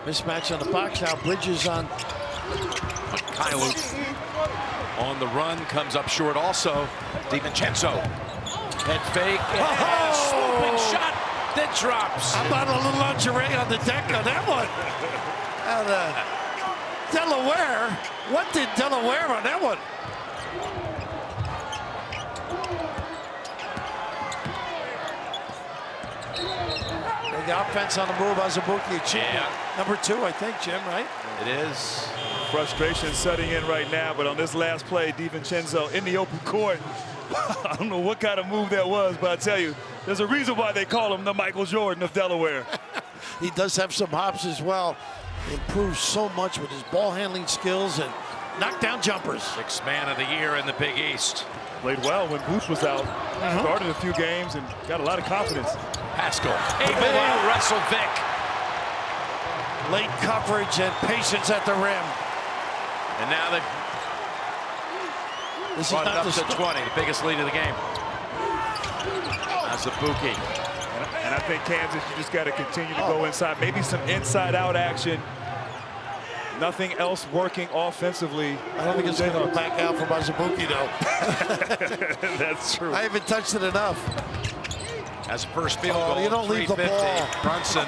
Mismatch on the box now. Bridges on. Kylo on the run, comes up short also. DiVincenzo. Head fake. And swooping shot that drops. How about a little lingerie on the deck on that one? And, Delaware. What did Delaware on that one? The offense on the move, Azubuike achievement. Number 2, I think, Jim, right? It is. Frustration setting in right now, but on this last play, DiVincenzo in the open court. I don't know what kind of move that was, but I tell you, there's a reason why they call him the Michael Jordan of Delaware. He does have some hops as well. He improves so much with his ball handling skills and knockdown jumpers. 6th man of the year in the Big East. Played well when Booth was out. Started a few games and got a lot of confidence. Pascal able to wrestle Vic. Late coverage and patience at the rim. And now they brought it up to 20, the biggest lead of the game. Azubuike. And I think Kansas, you just got to continue to go inside. Maybe some inside-out action. Nothing else working offensively. I don't think it's going to back out from Azubuike, though. That's true. I haven't touched it enough. As a first field goal, you don't leave the ball. Brunson.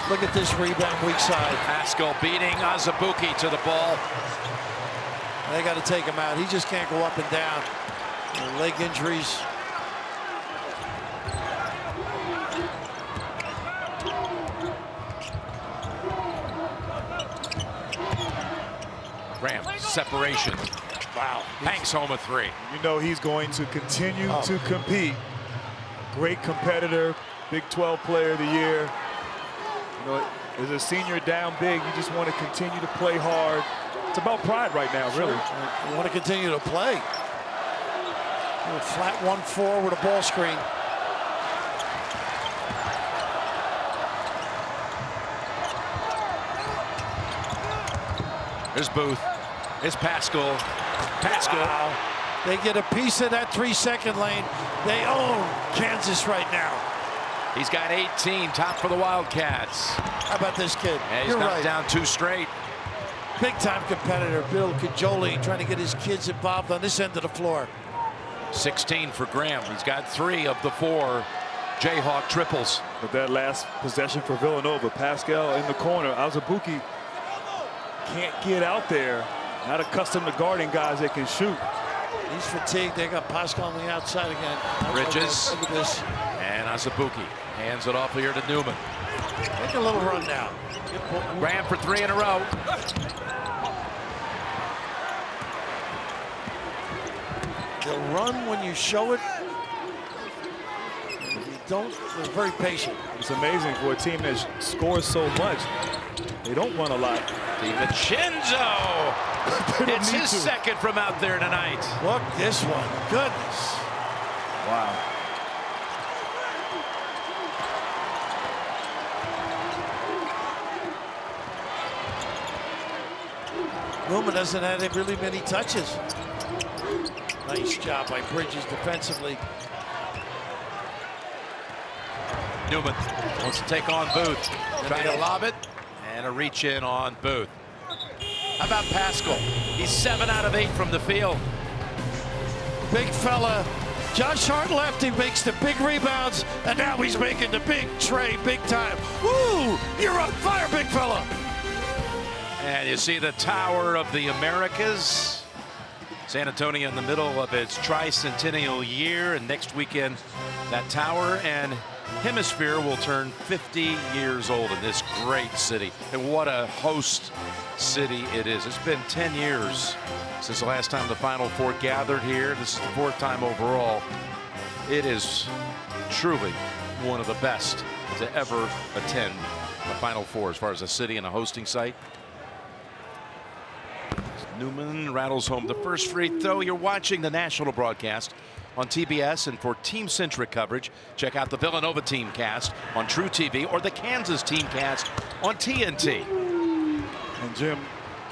Look at this rebound, weak side. Pascal beating Azubuike to the ball. They got to take him out. He just can't go up and down. Leg injuries. Graham, separation. Wow. Hanks home a 3. You know he's going to continue to compete. Great competitor, Big 12 Player of the Year. You know, as a senior down big, you just want to continue to play hard. It's about pride right now, really. You want to continue to play. A flat 1-4 with a ball screen. There's Booth. It's Pascal. Pascal. Wow. They get a piece of that 3-second lane. They own Kansas right now. He's got 18, top for the Wildcats. How about this kid? And he's You're knocked right. down 2 straight. Big-time competitor, Bill Cajoli, trying to get his kids involved on this end of the floor. 16 for Graham. He's got 3 of the 4 Jayhawk triples. With that last possession for Villanova, Pascal in the corner. Azubuike can't get out there. Not accustomed to guarding guys that can shoot. He's fatigued. They got Pascal on the outside again. Bridges. Look at this. And Azubuike hands it off here to Newman. Make a little run now. Graham for 3 in a row. They'll run when you show it. If you don't, they're very patient. It's amazing for a team that scores so much. They don't run a lot. DiVincenzo! It's his second from out there tonight. Look, this one. Goodness. Wow. Newman doesn't have really many touches. Nice job by Bridges defensively. Newman wants to take on Booth. Trying to lob it, and a reach in on Booth. How about Pascal? He's 7 out of 8 from the field. Big fella. Josh Hart left, he makes the big rebounds, and now he's making the big tray, big time. Woo! You're on fire, big fella. And you see the Tower of the Americas. San Antonio in the middle of its tricentennial year, and next weekend that tower and hemisphere will turn 50 years old in this great city. And what a host city it is. It's been 10 years since the last time the Final Four gathered here. This is the 4th time overall. It is truly one of the best to ever attend the Final Four as far as a city and a hosting site. Newman rattles home the first free throw. You're watching the national broadcast on TBS, and for team-centric coverage, check out the Villanova Teamcast on True TV or the Kansas Teamcast on TNT. And Jim,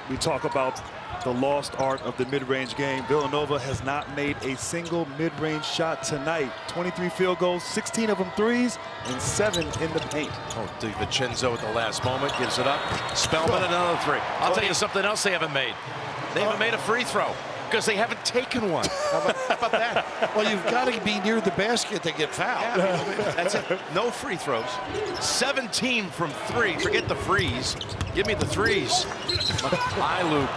we talk about the lost art of the mid-range game. Villanova has not made a single mid-range shot tonight. 23 field goals, 16 of them threes, and 7 in the paint. Oh, DiVincenzo at the last moment gives it up. Spellman another 3. I'll tell you something else they haven't made. They haven't made a free throw because they haven't taken one. How about that? Well, you've got to be near the basket to get fouled. Yeah, that's it. No free throws. 17 from 3. Forget the frees. Give me the threes. Luke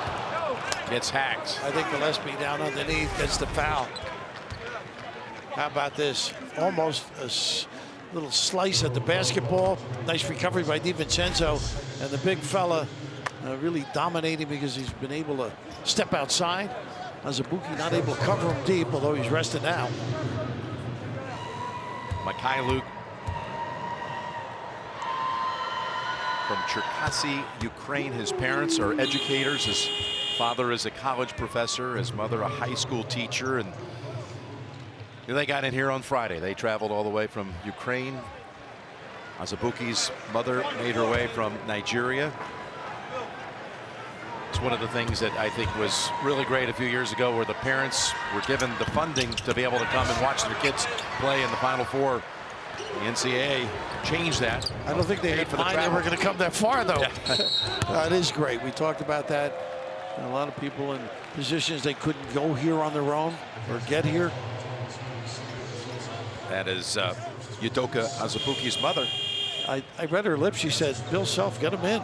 gets hacked. I think Gillespie down underneath gets the foul. How about this? Almost a little slice at the basketball. Nice recovery by DiVincenzo. And the big fella really dominating because he's been able to step outside. Azubuike not able to cover him deep, although he's rested now. Luke from Cherkasy, Ukraine. His parents are educators. His father is a college professor, his mother a high school teacher, and they got in here on Friday. They traveled all the way from Ukraine. Azubuike's mother made her way from Nigeria. It's one of the things that I think was really great a few years ago, where the parents were given the funding to be able to come and watch their kids play in the Final Four. The NCAA changed that. I don't think they had in mind they were going to come that far, though. It is great. We talked about that. And a lot of people in positions they couldn't go here on their own or get here. That is Udoka Azubuike's mother. I read her lips. She said, Bill Self, get him in.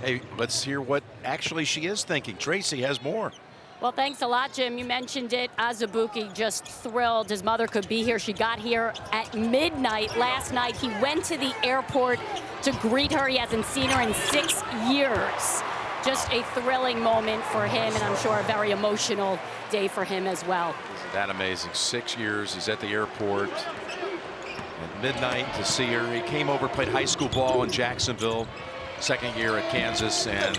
Hey, let's hear what actually she is thinking. Tracy has more. Well, thanks a lot, Jim. You mentioned it. Azubuike just thrilled his mother could be here. She got here at midnight last night. He went to the airport to greet her. He hasn't seen her in 6 years. Just a thrilling moment for him, and I'm sure a very emotional day for him as well. Isn't that amazing? 6 years. He's at the airport at midnight to see her. He came over, played high school ball in Jacksonville, second year at Kansas, and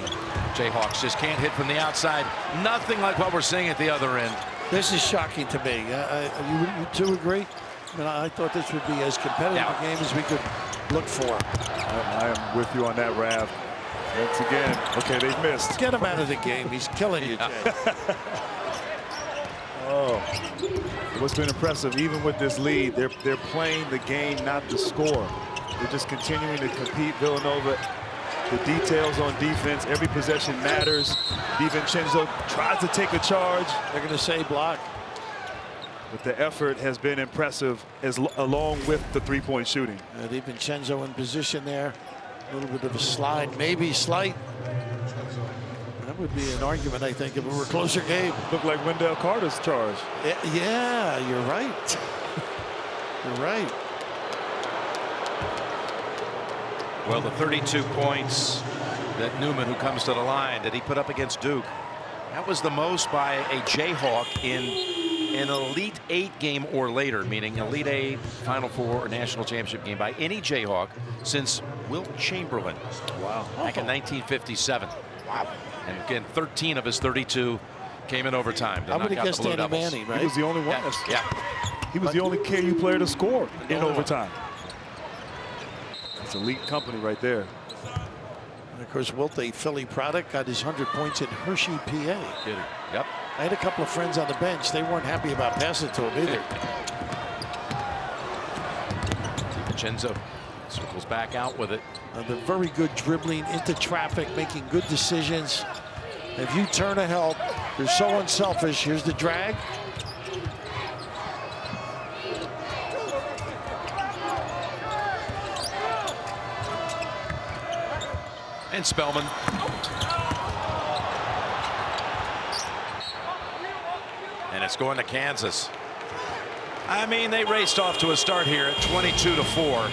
Jayhawks just can't hit from the outside. Nothing like what we're seeing at the other end. This is shocking to me. You two agree? I mean, I thought this would be as competitive a game as we could look for. I am with you on that, Rav. Once again, okay, they've missed. Get him out of the game. He's killing you, Jay. Oh, what's been impressive, even with this lead, they're playing the game, not the score. They're just continuing to compete. Villanova, the details on defense, every possession matters. DiVincenzo tries to take a charge. They're going to say block. But the effort has been impressive, along with the three-point shooting. DiVincenzo in position there. A little bit of a slide, maybe slight. That would be an argument, I think, if it were a closer game. Looked like Wendell Carter's charge. Yeah, you're right. You're right. Well, the 32 points that Newman, who comes to the line, that he put up against Duke, that was the most by a Jayhawk in an Elite 8 game or later, meaning Elite 8, Final Four, or National Championship game by any Jayhawk since Wilt Chamberlain. Wow. Back in 1957. Wow. And again, 13 of his 32 came in overtime. I would have guessed Danny Manning, right? He was the only one. Yeah. He was the only KU player to score in overtime. That's elite company right there. And of course, Wilt, a Philly product, got his 100 points in Hershey, PA. Kidding. Yep. I had a couple of friends on the bench. They weren't happy about passing to him either. DiVincenzo circles back out with it. The very good dribbling into traffic, making good decisions. If you turn to help, you're so unselfish. Here's the drag. And Spellman. And it's going to Kansas. I mean, they raced off to a start here at 22-4.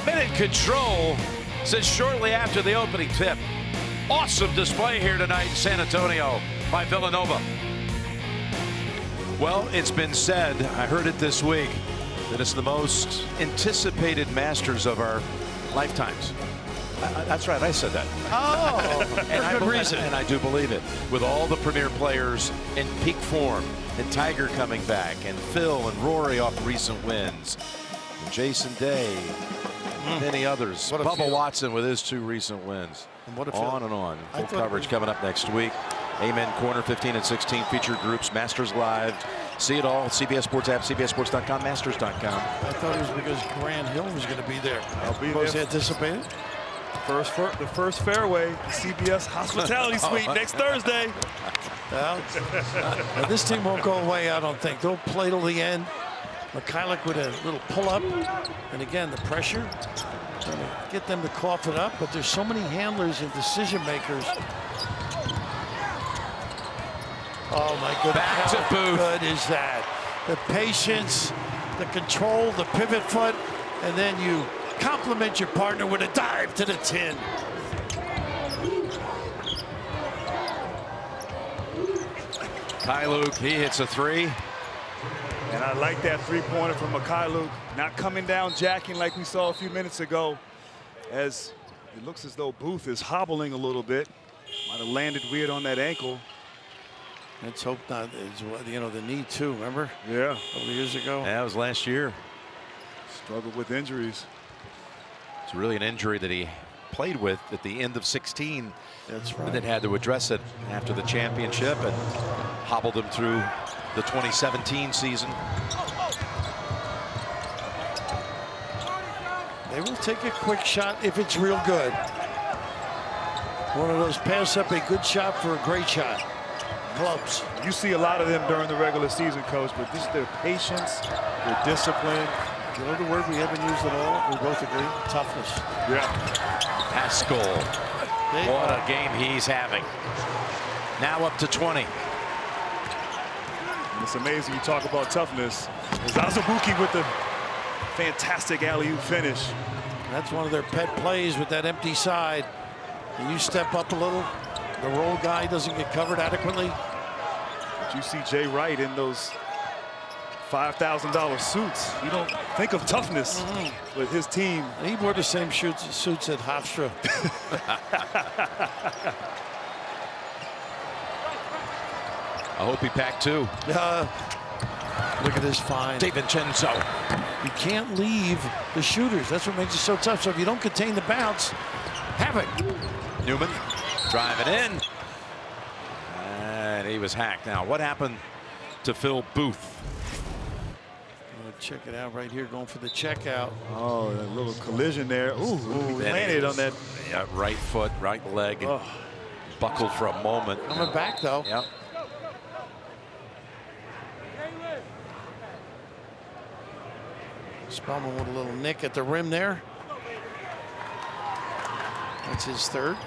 Been in control since shortly after the opening tip. Awesome display here tonight in San Antonio by Villanova. Well, it's been said, I heard it this week, that it's the most anticipated Masters of our lifetimes. That's right, I said that. Oh, for good reason. And I do believe it. With all the premier players in peak form, and Tiger coming back, and Phil and Rory off recent wins, and Jason Day, many others. Bubba Watson with his 2 recent wins. What a On and on. Full coverage coming up next week. Amen Corner 15 and 16 featured groups. Masters Live. See it all. CBS Sports app, CBSSports.com, Masters.com. I thought it was because Grant Hill was going to be there. I'll be Was there. anticipated? The first fairway, the CBS Hospitality Suite next Thursday. Well, this team won't go away, I don't think. They'll play till the end. Mikhailiuk with a little pull-up. And again, the pressure. Trying to get them to cough it up, but there's so many handlers and decision makers. Oh my goodness. Back to Booth. How good is that? The patience, the control, the pivot foot, and then you compliment your partner with a dive to the tin. Mikhailiuk, he hits a three. And I like that three-pointer from Mikhailiuk. Not coming down, jacking like we saw a few minutes ago. As it looks as though Booth is hobbling a little bit. Might have landed weird on that ankle. Let's hope not. You know, the knee too, remember? Yeah. A couple years ago. That was last year. Struggled with injuries. It's really an injury that he played with at the end of 16. That's right. And then had to address it after the championship and hobbled him through the 2017 season. They will take a quick shot if it's real good. One of those pass up a good shot for a great shot. Close. You see a lot of them during the regular season, Coach, but just their patience, their discipline. You know the word we haven't used at all? We both agree? Toughness. Yeah. Pascal. What a game he's having. Now up to 20. And it's amazing you talk about toughness. There's Azubuike with the fantastic alley-oop finish. That's one of their pet plays with that empty side. And you step up a little, the roll guy doesn't get covered adequately. But you see Jay Wright in those $5,000 suits. You don't think of toughness with his team. And he wore the same suits at Hofstra. I hope he packed two. Look at this find. DiVincenzo. You can't leave the shooters. That's what makes it so tough. So if you don't contain the bounce, have it. Newman driving in. And he was hacked. Now, what happened to Phil Booth? Check it out right here, going for the checkout. Oh, that little collision there. Ooh, landed on that. Yeah, right foot, right leg. Oh. Buckled for a moment. Coming back, though. Yep. Spellman with a little nick at the rim there. That's his third.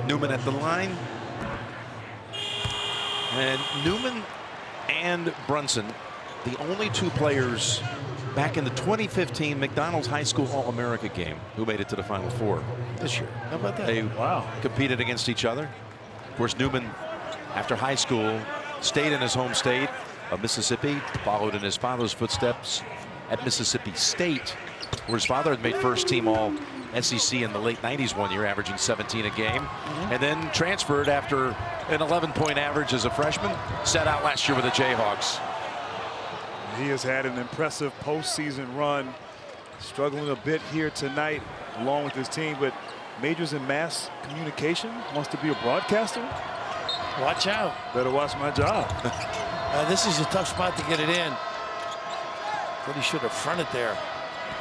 Newman at the line. And Newman and Brunson, the only two players back in the 2015 McDonald's High School All-America game who made it to the Final Four this year. How about that? They Wow. competed against each other. Of course, Newman, after high school, stayed in his home state of Mississippi, followed in his father's footsteps at Mississippi State, where his father had made first team All SEC in the late 90s one year, averaging 17 a game, and then transferred after an 11-point average as a freshman, set out last year with the Jayhawks. He has had an impressive postseason run, struggling a bit here tonight along with his team, but majors in mass communication, wants to be a broadcaster. Watch out. Better watch my job. This is a tough spot to get it in. But he should have fronted there.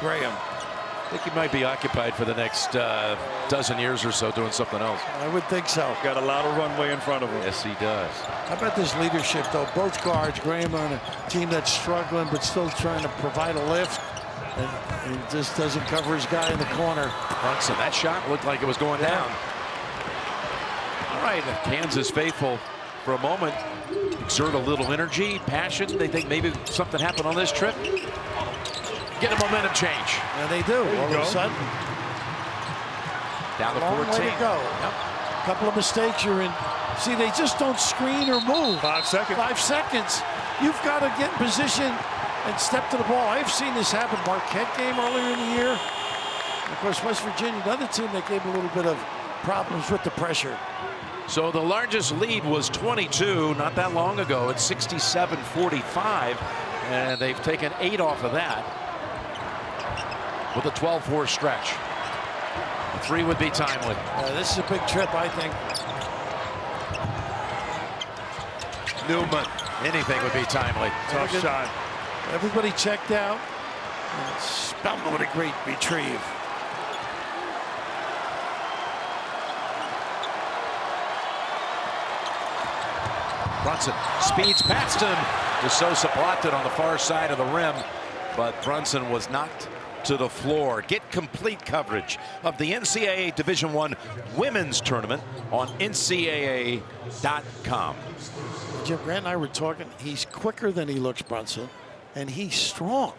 Graham. I think he might be occupied for the next dozen years or so doing something else. I would think so. Got a lot of runway in front of him. Yes, he does. How about this leadership, though? Both guards, Graham on a team that's struggling but still trying to provide a lift. And he just doesn't cover his guy in the corner. Brunson, that shot looked like it was going down. All right, Kansas faithful for a moment exert a little energy, passion. They think maybe something happened on this trip. Get a momentum change. And they do. All of a sudden. Down to Long 14. way to go. Yep. Couple of mistakes you're in. See, they just don't screen or move. 5 seconds. 5 seconds. You've got to get in position and step to the ball. I've seen this happen. Marquette game earlier in the year. Of course, West Virginia, another team that gave a little bit of problems with the pressure. So the largest lead was 22 not that long ago. It's 67-45, and they've taken 8 off of that with a 12-4 stretch. 3 would be timely. This is a big trip, I think. Newman, anything would be timely. Tough shot. Everybody checked out. Spellman with a great retrieve. Brunson speeds past him. DeSouza blocked it on the far side of the rim, but Brunson was knocked to the floor. Get complete coverage of the NCAA Division I Women's Tournament on NCAA.com. Jim Grant and I were talking. He's quicker than he looks, Brunson, and he's strong.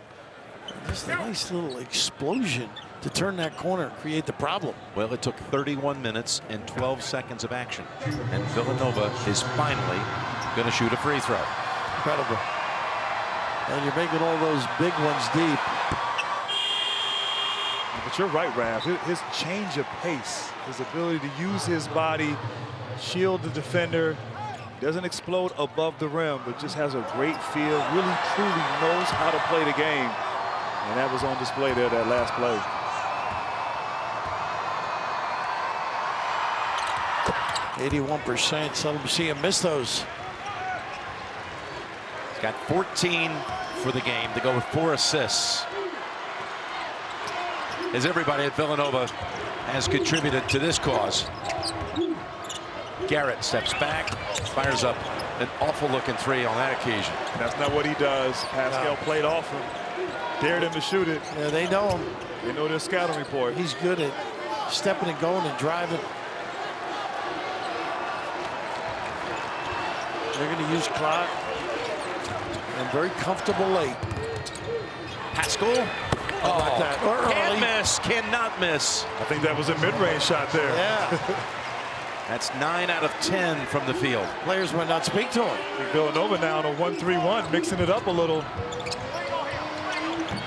Just a nice little explosion to turn that corner and create the problem. Well, it took 31 minutes and 12 seconds of action, and Villanova is finally going to shoot a free throw. Incredible. And you're making all those big ones deep. But you're right, Raph. His change of pace, his ability to use his body, shield the defender, doesn't explode above the rim, but just has a great feel, really, truly knows how to play the game. And that was on display there, that last play. %81%. Seldom see him miss those. He's got 14 for the game to go with 4 assists. As everybody at Villanova has contributed to this cause. Garrett steps back, fires up an awful looking 3 on that occasion. That's not what he does. Pascal played off him, dared him to shoot it. Yeah, they know him. They know their scouting report. He's good at stepping and going and driving. They're going to use clock. And very comfortable late. Pascal. How about that? Can't miss, cannot miss. I think that was a mid-range shot there. Yeah. That's 9 out of 10 from the field. Players might not speak to him. Villanova now on a 1-3-1, mixing it up a little.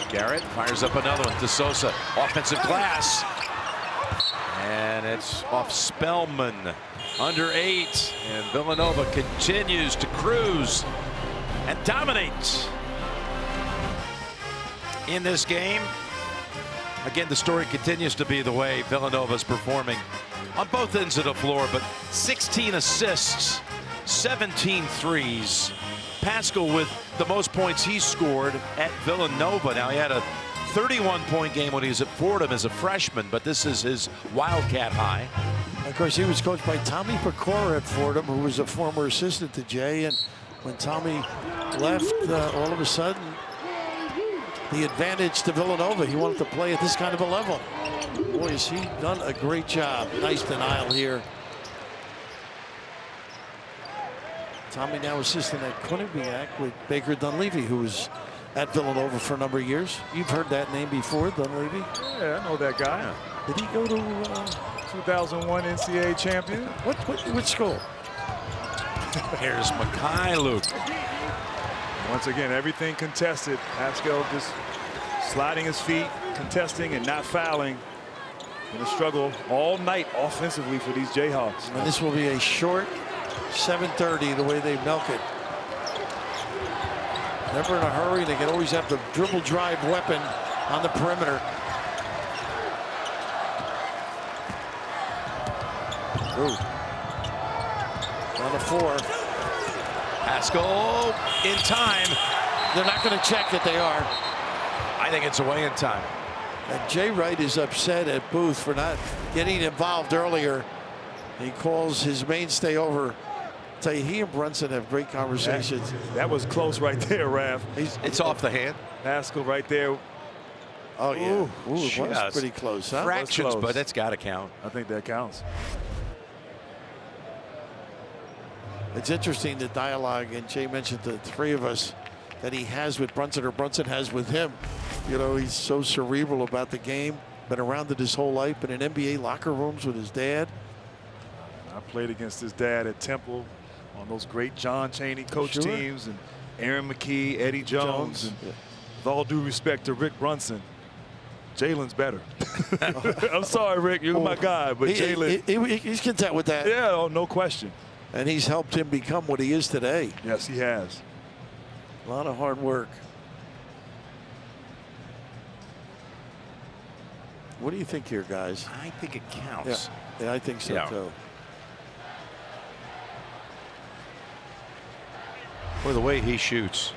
Garrett fires up another one. DeSouza, offensive glass. And it's off Spellman. Under 8. And Villanova continues to cruise and dominate in this game. Again, the story continues to be the way Villanova's performing on both ends of the floor, but 16 assists, 17 threes. Pascal with the most points he scored at Villanova. Now, he had a 31-point game when he was at Fordham as a freshman, but this is his Wildcat high. Of course, he was coached by Tommy Pecora at Fordham, who was a former assistant to Jay. And when Tommy left, all of a sudden, the advantage to Villanova. He wanted to play at this kind of a level. Boy, has he done a great job. Nice denial here. Tommy now assistant at Quinnipiac with Baker Dunleavy, who was at Villanova for a number of years. You've heard that name before, Dunleavy? Yeah, I know that guy. Did he go to 2001 NCAA champion? Which school? Here's Mikhailuk. Once again, everything contested. Pascal just sliding his feet, contesting and not fouling. Going to struggle all night offensively for these Jayhawks. And this will be a short 7:30 the way they milk it. Never in a hurry. They can always have the dribble drive weapon on the perimeter. Ooh. On the 4. Pascal in time. They're not going to check it. They are. I think it's away in time. And Jay Wright is upset at Booth for not getting involved earlier. He calls his mainstay over. I'll tell you, he and Brunson have great conversations. That was close right there, Raph. It's off the hand. Pascal right there. Oh, yeah. Ooh, it was just pretty close, huh? Fractions, close. but that's got to count. I think that counts. It's interesting, the dialogue, and Jay mentioned the 3 of us that he has with Brunson, or Brunson has with him. You know, he's so cerebral about the game, been around it his whole life, been in NBA locker rooms with his dad. I played against his dad at Temple on those great John Chaney coach teams, and Aaron McKee, Eddie Jones. And with all due respect to Rick Brunson, Jalen's better. I'm sorry, Rick, you're my guy, but Jalen. He's content with that. Yeah, oh, no question. And he's helped him become what he is today. Yes, he has. A lot of hard work. What do you think here, guys? I think it counts. Yeah, I think so, Yeah. too. Boy, the way he shoots.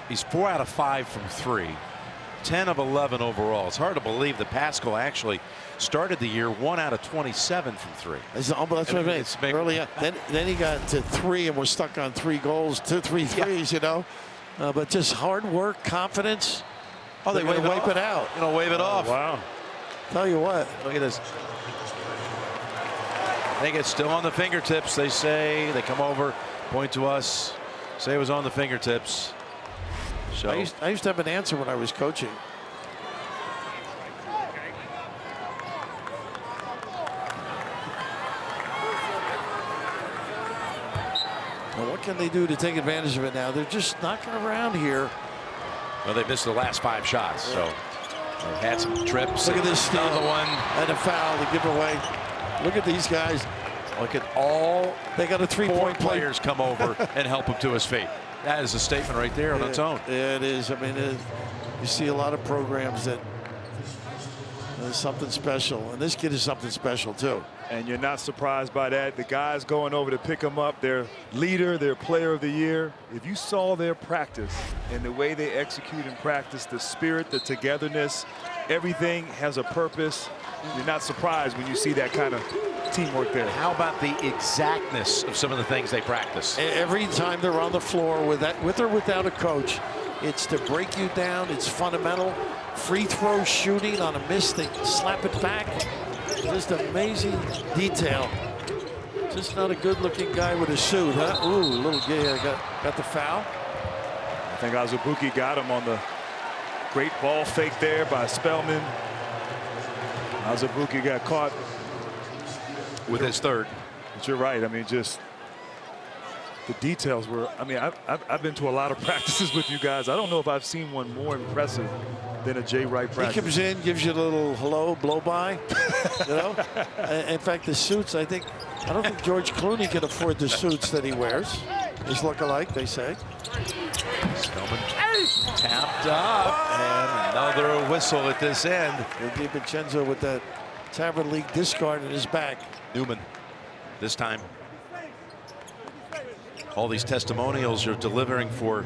He's 4 out of 5 from 3. 10 of 11 overall. It's hard to believe that Pascal actually started the year 1 out of 27 from 3. That's what I mean. Early on. Then he got to 3 and was stuck on 3 goals, 2, 3 threes, you know. But just hard work, confidence. Oh, they wipe wipe it out. You know, wave it off. Wow. Tell you what. Look at this. I think it's still on the fingertips. They say, they come over, point to us, say it was on the fingertips. So I used to have an answer when I was coaching. Well, what can they do to take advantage of it now? They're just knocking around here. well, they missed the last 5 shots, so they've had some trips. Look at this steal. Another one. And a foul to give away. Look at these guys. Look at all They got a 3-point play. players come over and help him to his feet. That is a statement right there on its own. Yeah, it is. I mean, you see a lot of programs that there's something special, and this kid is something special too. And you're not surprised by that. The guys going over to pick him up, their leader, their player of the year. If you saw their practice and the way they execute in practice, the spirit, the togetherness, everything has a purpose. You're not surprised when you see that kind of teamwork there. How about the exactness of some of the things they practice? Every time they're on the floor with or without a coach, it's to break you down. It's fundamental. Free throw shooting on a miss, they slap it back. Just amazing detail. Just not a good-looking guy with a suit, huh? Ooh, little gay. Got the foul. I think Azubuike got him on the great ball fake there by Spellman. Azubuike got caught With his third. But you're right. I mean, just the details were. I mean, I've been to a lot of practices with you guys. I don't know if I've seen one more impressive than a Jay Wright practice. He comes in, gives you a little hello, blow by. You know. In fact, the suits. I don't think George Clooney can afford the suits that he wears. His look-alike, they say. Spellman tapped up, and another whistle at this end. DiVincenzo with that Tavern League discard in his back. Newman, this time. All these testimonials are delivering for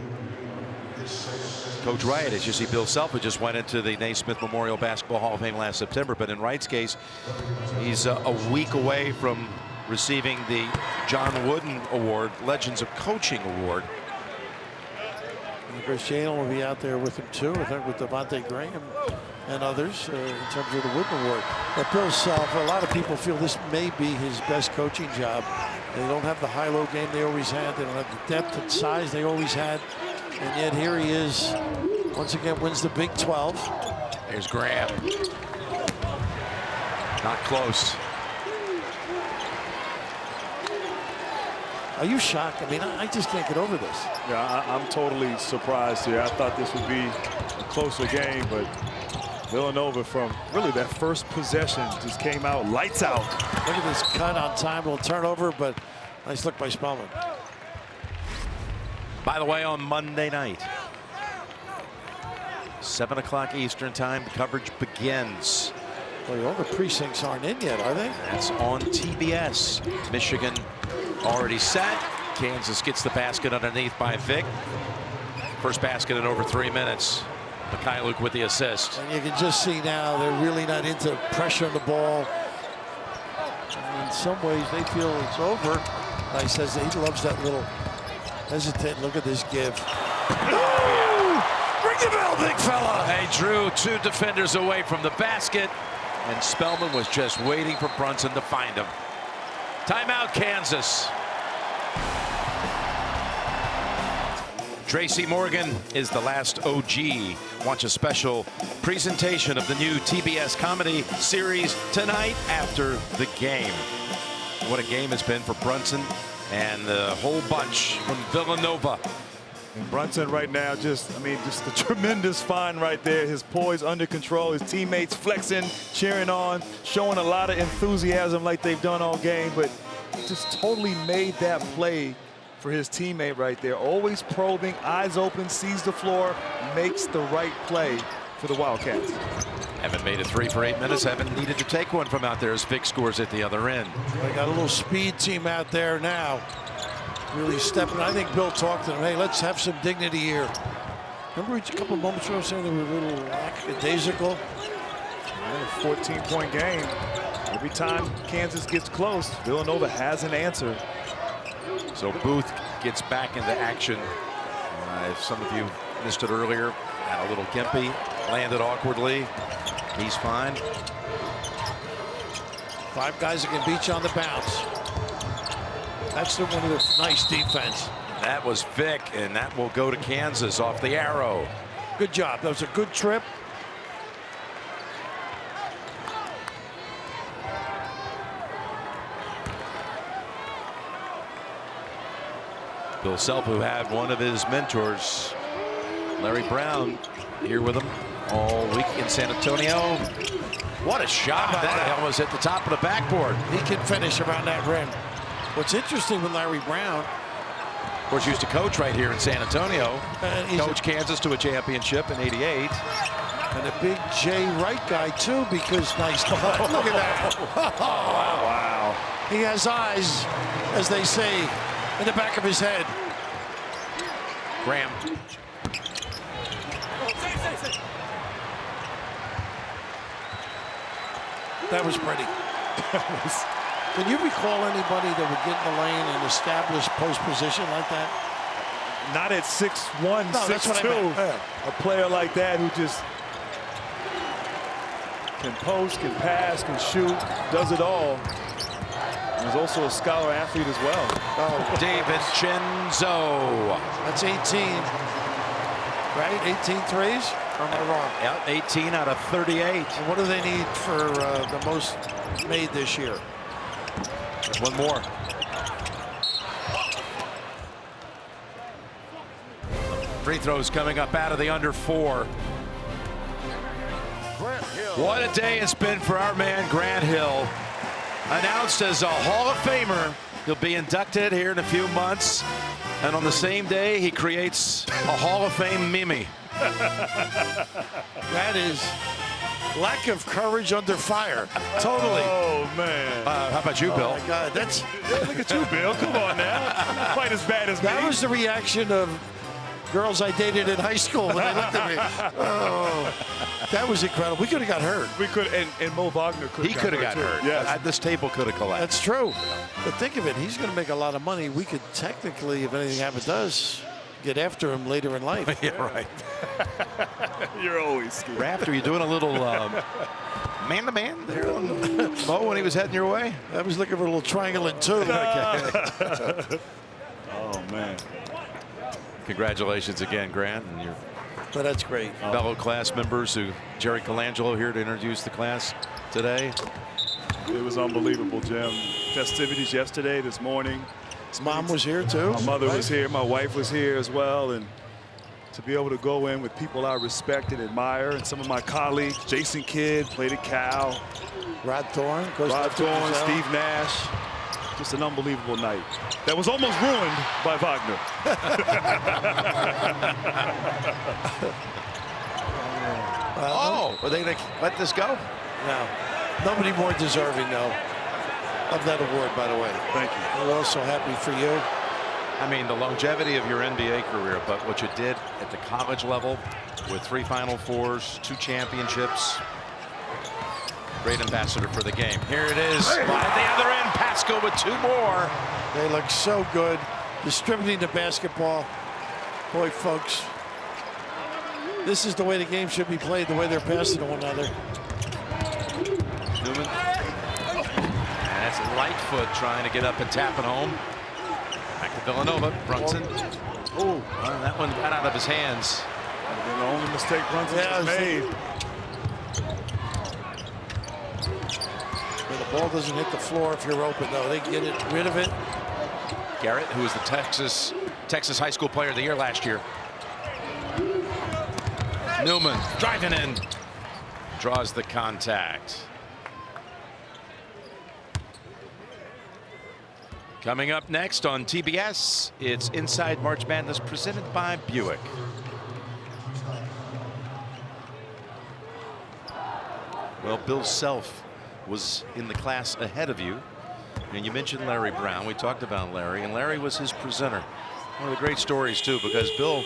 Coach Wright. As you see, Bill Selfa just went into the Naismith Memorial Basketball Hall of Fame last September, but in Wright's case, he's a week away from receiving the John Wooden Award, Legends of Coaching Award. And of course, Jalen will be out there with him too, I think, with Devontae Graham and others in terms of the Wooden Award. But Bill Self, a lot of people feel this may be his best coaching job. They don't have the high-low game they always had. They don't have the depth and size they always had. And yet here he is, once again, wins the Big 12. There's Graham. Not close. Are you shocked? I mean, I just can't get over this. Yeah, I'm totally surprised here. I thought this would be a closer game, but Villanova from really that first possession just came out lights out. Look at this cut on time. Will turnover, but nice look by Spellman. By the way, on Monday night, 7 o'clock Eastern time, coverage begins. Well, all the precincts aren't in yet, are they? That's on TBS. Michigan already set. Kansas gets the basket underneath by Vic. First basket in over 3 minutes. Mikhailuk with the assist. And you can just see now they're really not into pressuring the ball. In some ways, they feel it's over. He says he loves that little hesitant. Look at this give. Oh, ring the bell, big fella. They drew 2 defenders away from the basket, and Spellman was just waiting for Brunson to find him. Timeout, Kansas. Tracy Morgan is the last OG. Watch a special presentation of the new TBS comedy series tonight after the game. What a game it's been for Brunson and the whole bunch from Villanova. And Brunson right now, just the tremendous find right there. His poise under control, his teammates flexing, cheering on, showing a lot of enthusiasm like they've done all game, but just totally made that play for his teammate right there. Always probing, eyes open, sees the floor, makes the right play for the Wildcats. Haven't made a 3 for 8 minutes. Haven't needed to take one from out there as Vic scores at the other end. They got a little speed team out there now. Really stepping. I think Bill talked to them. Hey, let's have some dignity here. Remember a couple of moments ago saying they were a little lackadaisical? Yeah, 14-point game. Every time Kansas gets close, Villanova has an answer. So Booth gets back into action. If some of you missed it earlier, had a little gimpy, landed awkwardly. He's fine. 5 guys that can beat you on the bounce. That's the one of the nice defense. That was Vic, and that will go to Kansas off the arrow. Good job. That was a good trip. Bill Self, who had one of his mentors, Larry Brown, here with him all week in San Antonio. What a shot. That almost hit the top of the backboard. He can finish around that rim. What's interesting with Larry Brown, Of course, used to coach right here in San Antonio. Coached Kansas to a championship in '88. and a big Jay Wright guy, too, because nice cut. Look at that. Wow. He has eyes, as they say, in the back of his head. Graham. That was pretty. Can you recall anybody that would get in the lane and establish post position like that? Not at 6'1", No, that's what I 6'2". meant. Yeah. A player like that who just can post, can pass, can shoot, does it all. He's also a scholar athlete as well. Oh, David Chenzo. that's 18, right? 18 threes? Or am I wrong? Yep, 18 out of 38. And what do they need for the most made this year? Just one more. Free throws coming up out of the under 4. What a day it's been for our man Grant Hill. Announced as a Hall of Famer. He'll be inducted here in a few months. And on the same day, he creates a Hall of Fame Mimi. That is lack of courage under fire. Totally. Oh, man. How about you, Bill? Oh, my God. That's, Look at you, Bill. Come on now. Not quite as bad as me. that was the reaction of girls I dated in high school when they looked at me. Oh, that was incredible. We could have got hurt. We could, and Mo Wagner could have He could have got too. hurt. Yes. This table could have collapsed. That's true. But think of it. He's going to make a lot of money. We could technically, if anything happens to us, get after him later in life. Yeah, right. You're always scared. Raft, are you doing a little man-to-man there on the Mo when he was heading your way? I was looking for a little triangle in 2. Oh, man. Congratulations again, Grant, and your But that's great. fellow class members. Jerry Colangelo here to introduce the class today. It was unbelievable, Jim. Festivities yesterday, this morning. His mom was here, too. My mother was here. My wife was here as well. And to be able to go in with people I respect and admire, and some of my colleagues, Jason Kidd, played at Cal. Rod Thorne. Rod Thorne, Steve Nash. Just an unbelievable night. That was almost ruined by Wagner. Are they going to let this go? No. Nobody more deserving, though, of that award, by the way. Thank you. We're also happy for you. I mean, the longevity of your NBA career, but what you did at the college level with 3 Final Fours, 2 championships. Great ambassador for the game. Here it is. At the other end, Pascal with 2 more. They look so good. Distributing the basketball. Boy, folks, this is the way the game should be played, the way they're passing to one another. Newman. And that's Lightfoot trying to get up and tap it home. Back to Villanova. Brunson. Oh, that one got out of his hands. And the only mistake Brunson has made. The ball doesn't hit the floor if you're open, though. They get rid of it. Garrett, who was the Texas High School Player of the Year last year. Newman driving in. Draws the contact. Coming up next on TBS, it's Inside March Madness presented by Buick. Well, Bill Self was in the class ahead of you. And you mentioned Larry Brown. We talked about Larry, and Larry was his presenter. One of the great stories, too, because Bill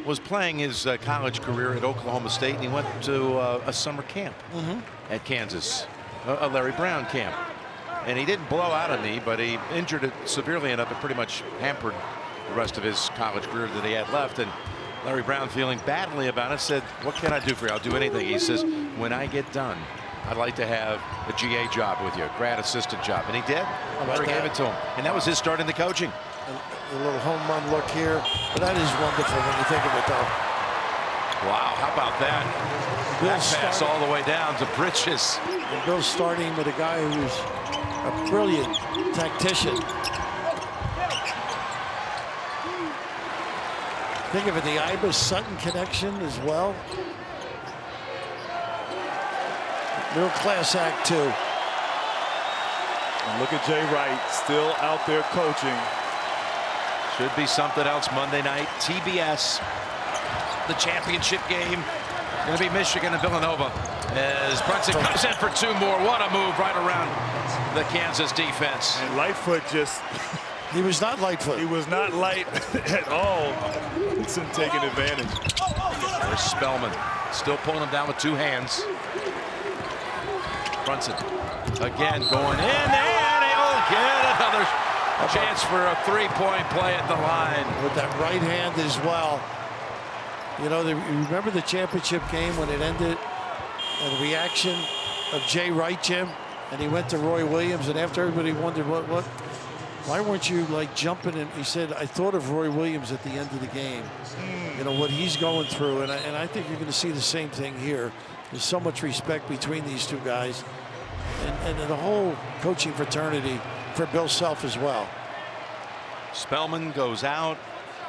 was playing his college career at Oklahoma State, and he went to a summer camp at Kansas, a Larry Brown camp. And he didn't blow out a knee, but he injured it severely enough it pretty much hampered the rest of his college career that he had left. And Larry Brown, feeling badly about it, said, "What can I do for you? I'll do anything." He says, "When I get done, I'd like to have a GA job with you, a grad assistant job." And he did. Larry gave it to him. And that was his start in the coaching. A little home run look here. But that is wonderful when you think of it, though. Wow, how about that? That pass all the way down to Bridges. And Bill's starting with a guy who's a brilliant tactician. Think of it, the Ibis-Sutton connection as well. Middle class act, too. And look at Jay Wright still out there coaching. Should be something else Monday night. TBS, the championship game. Going to be Michigan and Villanova as Brunson comes in for 2 more. What a move right around the Kansas defense. And Lightfoot just... He was not Lightfoot. He was not light at all. Brunson taking advantage. There's Spellman still pulling him down with 2 hands. Brunson again going in, and he'll get another chance for a 3-point play at the line. With that right hand as well. You know, you remember the championship game when it ended and the reaction of Jay Wright, Jim? And he went to Roy Williams, and after everybody wondered why weren't you like jumping in? He said, "I thought of Roy Williams at the end of the game. You know, what he's going through." And I think you're going to see the same thing here. There's so much respect between these two guys and the whole coaching fraternity for Bill Self as well. Spellman goes out,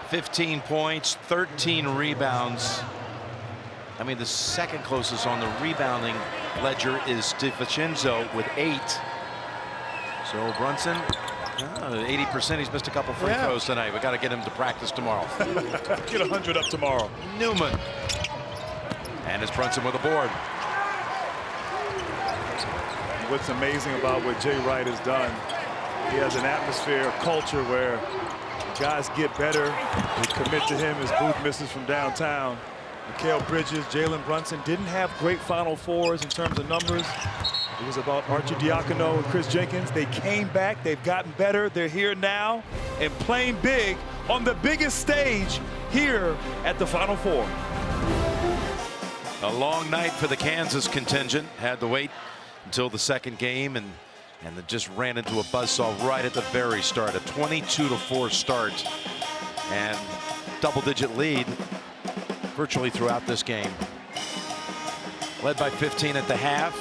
15 points, 13 rebounds. I mean, the second closest on the rebounding ledger is DiVincenzo with 8. So Brunson, 80%. He's missed a couple free throws tonight. We got to get him to practice tomorrow. Get 100 up tomorrow. Newman. And it's Brunson with a board. What's amazing about what Jay Wright has done, he has an atmosphere, a culture where guys get better. They commit to him as Booth misses from downtown. Mikal Bridges, Jalen Brunson didn't have great Final Fours in terms of numbers. It was about Archie Diacono and Chris Jenkins. They came back. They've gotten better. They're here now and playing big on the biggest stage here at the Final Four. A long night for the Kansas contingent. Had to wait until the second game, and it just ran into a buzzsaw right at the very start. A 22-4 start and double-digit lead virtually throughout this game. Led by 15 at the half.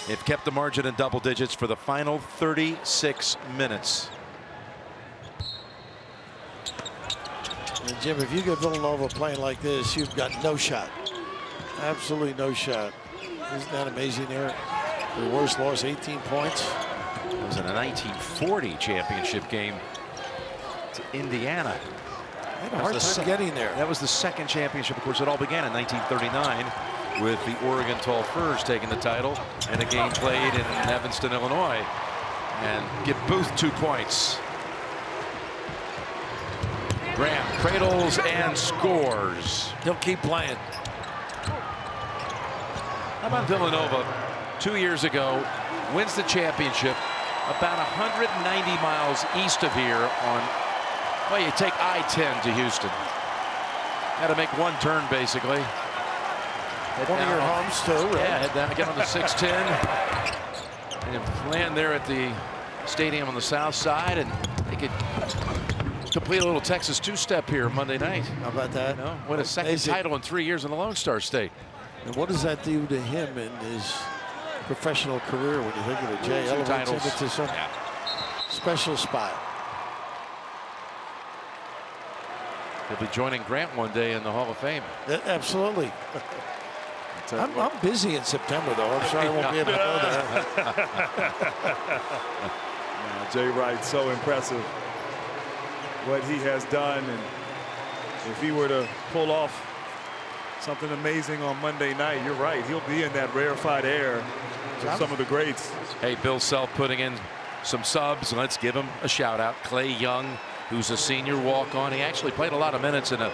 They've kept the margin in double digits for the final 36 minutes. And Jim, if you get Villanova playing like this, you've got no shot. Absolutely no shot. Isn't that amazing there? The worst loss, 18 points. It was in a 1940 championship game to Indiana. They had a hard time getting there. That was the second championship. Of course, it all began in 1939 with the Oregon Tall Furs taking the title and a game played in Evanston, Illinois. And give Booth 2 points. Graham cradles and scores. He'll keep playing. How about Villanova 2 years ago, wins the championship about 190 miles east of here on, well, you take I-10 to Houston. Got to make one turn, basically. One of your homes, too, right? Yeah, head down, get on the 610. And land there at the stadium on the south side, and they could complete a little Texas two-step here Monday night. How about that? You know, win a second title in 3 years in the Lone Star State. And what does that do to him in his professional career when you think of it, Jay? 2 titles. Him into some special spot. He'll be joining Grant one day in the Hall of Fame. Absolutely. I'm busy in September, though. I'm sorry I won't be able to go there. Jay Wright, so impressive what he has done. And if he were to pull off something amazing on Monday night. You're right. He'll be in that rarefied air of some of the greats. Hey, Bill Self putting in some subs. Let's give him a shout out. Clay Young, who's a senior walk-on. He actually played a lot of minutes in a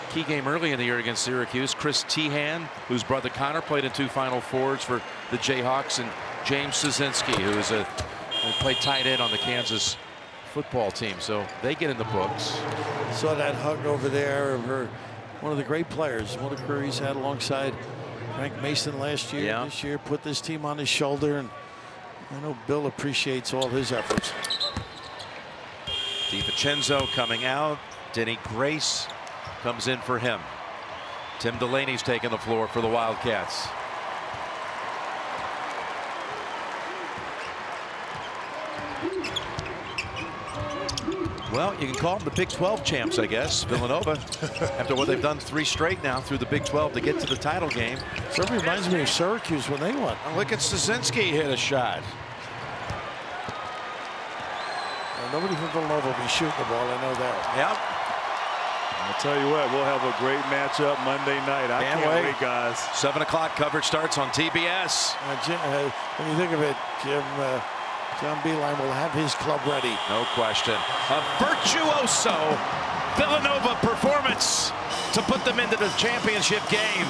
key game early in the year against Syracuse. Chris Tehan, whose brother Connor played in 2 Final Fours for the Jayhawks, and James Szynski, who is played tight end on the Kansas football team. So they get in the books. Saw that hug over there of one of the great players. What a career he's had alongside Frank Mason last year. Yeah. This year put this team on his shoulder, and I know Bill appreciates all his efforts. DiVincenzo coming out. Denny Grace comes in for him. Tim Delaney's taking the floor for the Wildcats. Well, you can call them the Big 12 champs, I guess. Villanova, after what they've done 3 straight now through the Big 12 to get to the title game. Sort of reminds me of Syracuse when they won. Oh, look at Szynski hit a shot. Well, nobody from Villanova will be shooting the ball. I know that. Yep. I'll tell you what, we'll have a great matchup Monday night. I can't wait, guys. 7 o'clock coverage starts on TBS. When you think of it, Jim, John Beilein will have his club ready. No question. A virtuoso Villanova performance to put them into the championship game.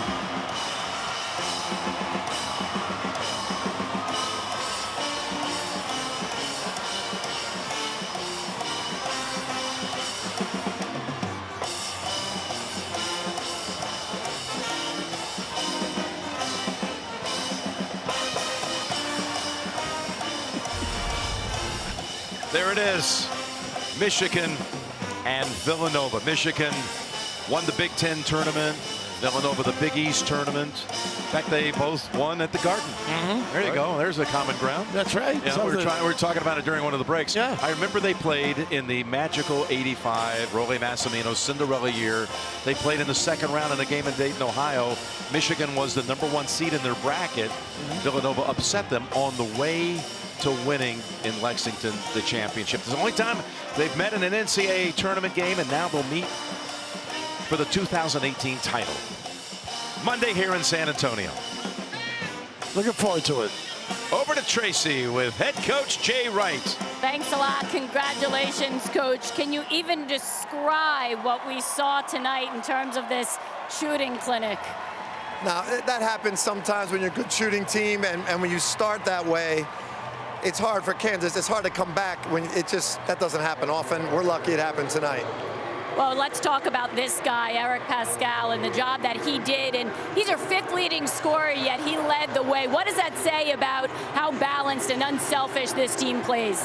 There it is, Michigan and Villanova. Michigan won the Big Ten tournament, Villanova the Big East tournament. In fact, they both won at the Garden. There you go. There's a common ground. That's right. Yeah, we were talking about it during one of the breaks. Yeah. I remember they played in the magical '85 Rollie Massimino Cinderella year. They played in the 2nd round in a game in Dayton, Ohio. Michigan was the #1 seed in their bracket. Villanova upset them on the way to winning in Lexington the championship. It's the only time they've met in an NCAA tournament game, and now they'll meet for the 2018 title. Monday here in San Antonio. Looking forward to it. Over to Tracy with head coach Jay Wright. Thanks a lot. Congratulations, Coach. Can you even describe what we saw tonight in terms of this shooting clinic? Now, that happens sometimes when you're a good shooting team, and when you start that way, it's hard for Kansas. It's hard to come back when that doesn't happen often. We're lucky it happened tonight. Well, let's talk about this guy, Eric Pascal, and the job that he did. And he's our 5th leading scorer, yet he led the way. What does that say about how balanced and unselfish this team plays?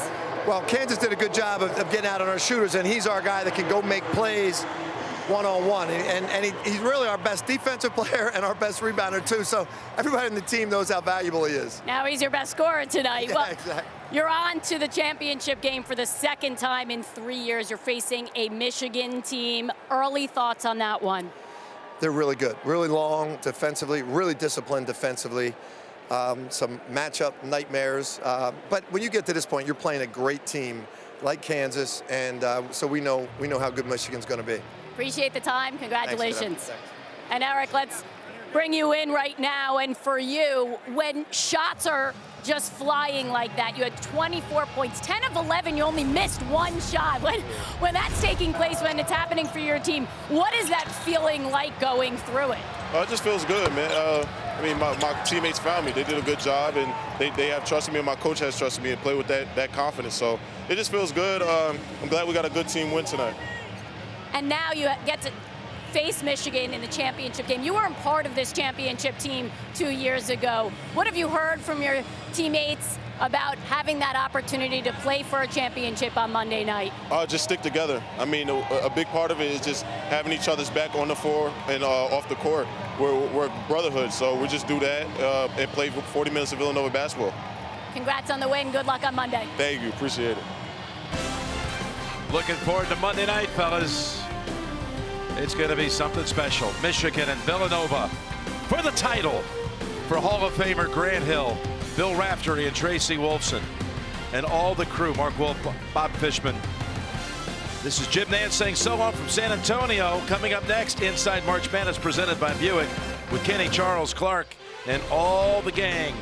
Well, Kansas did a good job of getting out on our shooters, and he's our guy that can go make plays one-on-one. And he's really our best defensive player and our best rebounder, too. So everybody on the team knows how valuable he is. Now he's your best scorer tonight. Yeah, well, exactly. You're on to the championship game for the 2nd time in 3 years. You're facing a Michigan team. Early thoughts on that one? They're really good, really long defensively, really disciplined defensively. Some matchup nightmares. But when you get to this point, you're playing a great team like Kansas, and so we know how good Michigan's going to be. Appreciate the time. Congratulations. Thanks. And Eric, let's bring you in right now. And for you, when shots are just flying like that, you had 24 points, 10 of 11, you only missed 1 shot. When that's taking place, when it's happening for your team, what is that feeling like going through it? It just feels good, man. I mean, my teammates found me. They did a good job, and they have trusted me, and my coach has trusted me and play with that confidence. So it just feels good. I'm glad we got a good team win tonight. And now you get to face Michigan in the championship game. You weren't part of this championship team 2 years ago. What have you heard from your teammates about having that opportunity to play for a championship on Monday night? Just stick together. I mean, a big part of it is just having each other's back on the floor and off the court. We're brotherhood, so we just do that and play 40 minutes of Villanova basketball. Congrats on the win. Good luck on Monday. Thank you. Appreciate it. Looking forward to Monday night, fellas. It's going to be something special. Michigan and Villanova for the title. For Hall of Famer Grant Hill, Bill Raftery, and Tracy Wolfson, and all the crew, Mark Wolf, Bob Fishman. This is Jim Nance saying so long from San Antonio. Coming up next, Inside March Madness presented by Buick with Kenny, Charles, Clark, and all the gang.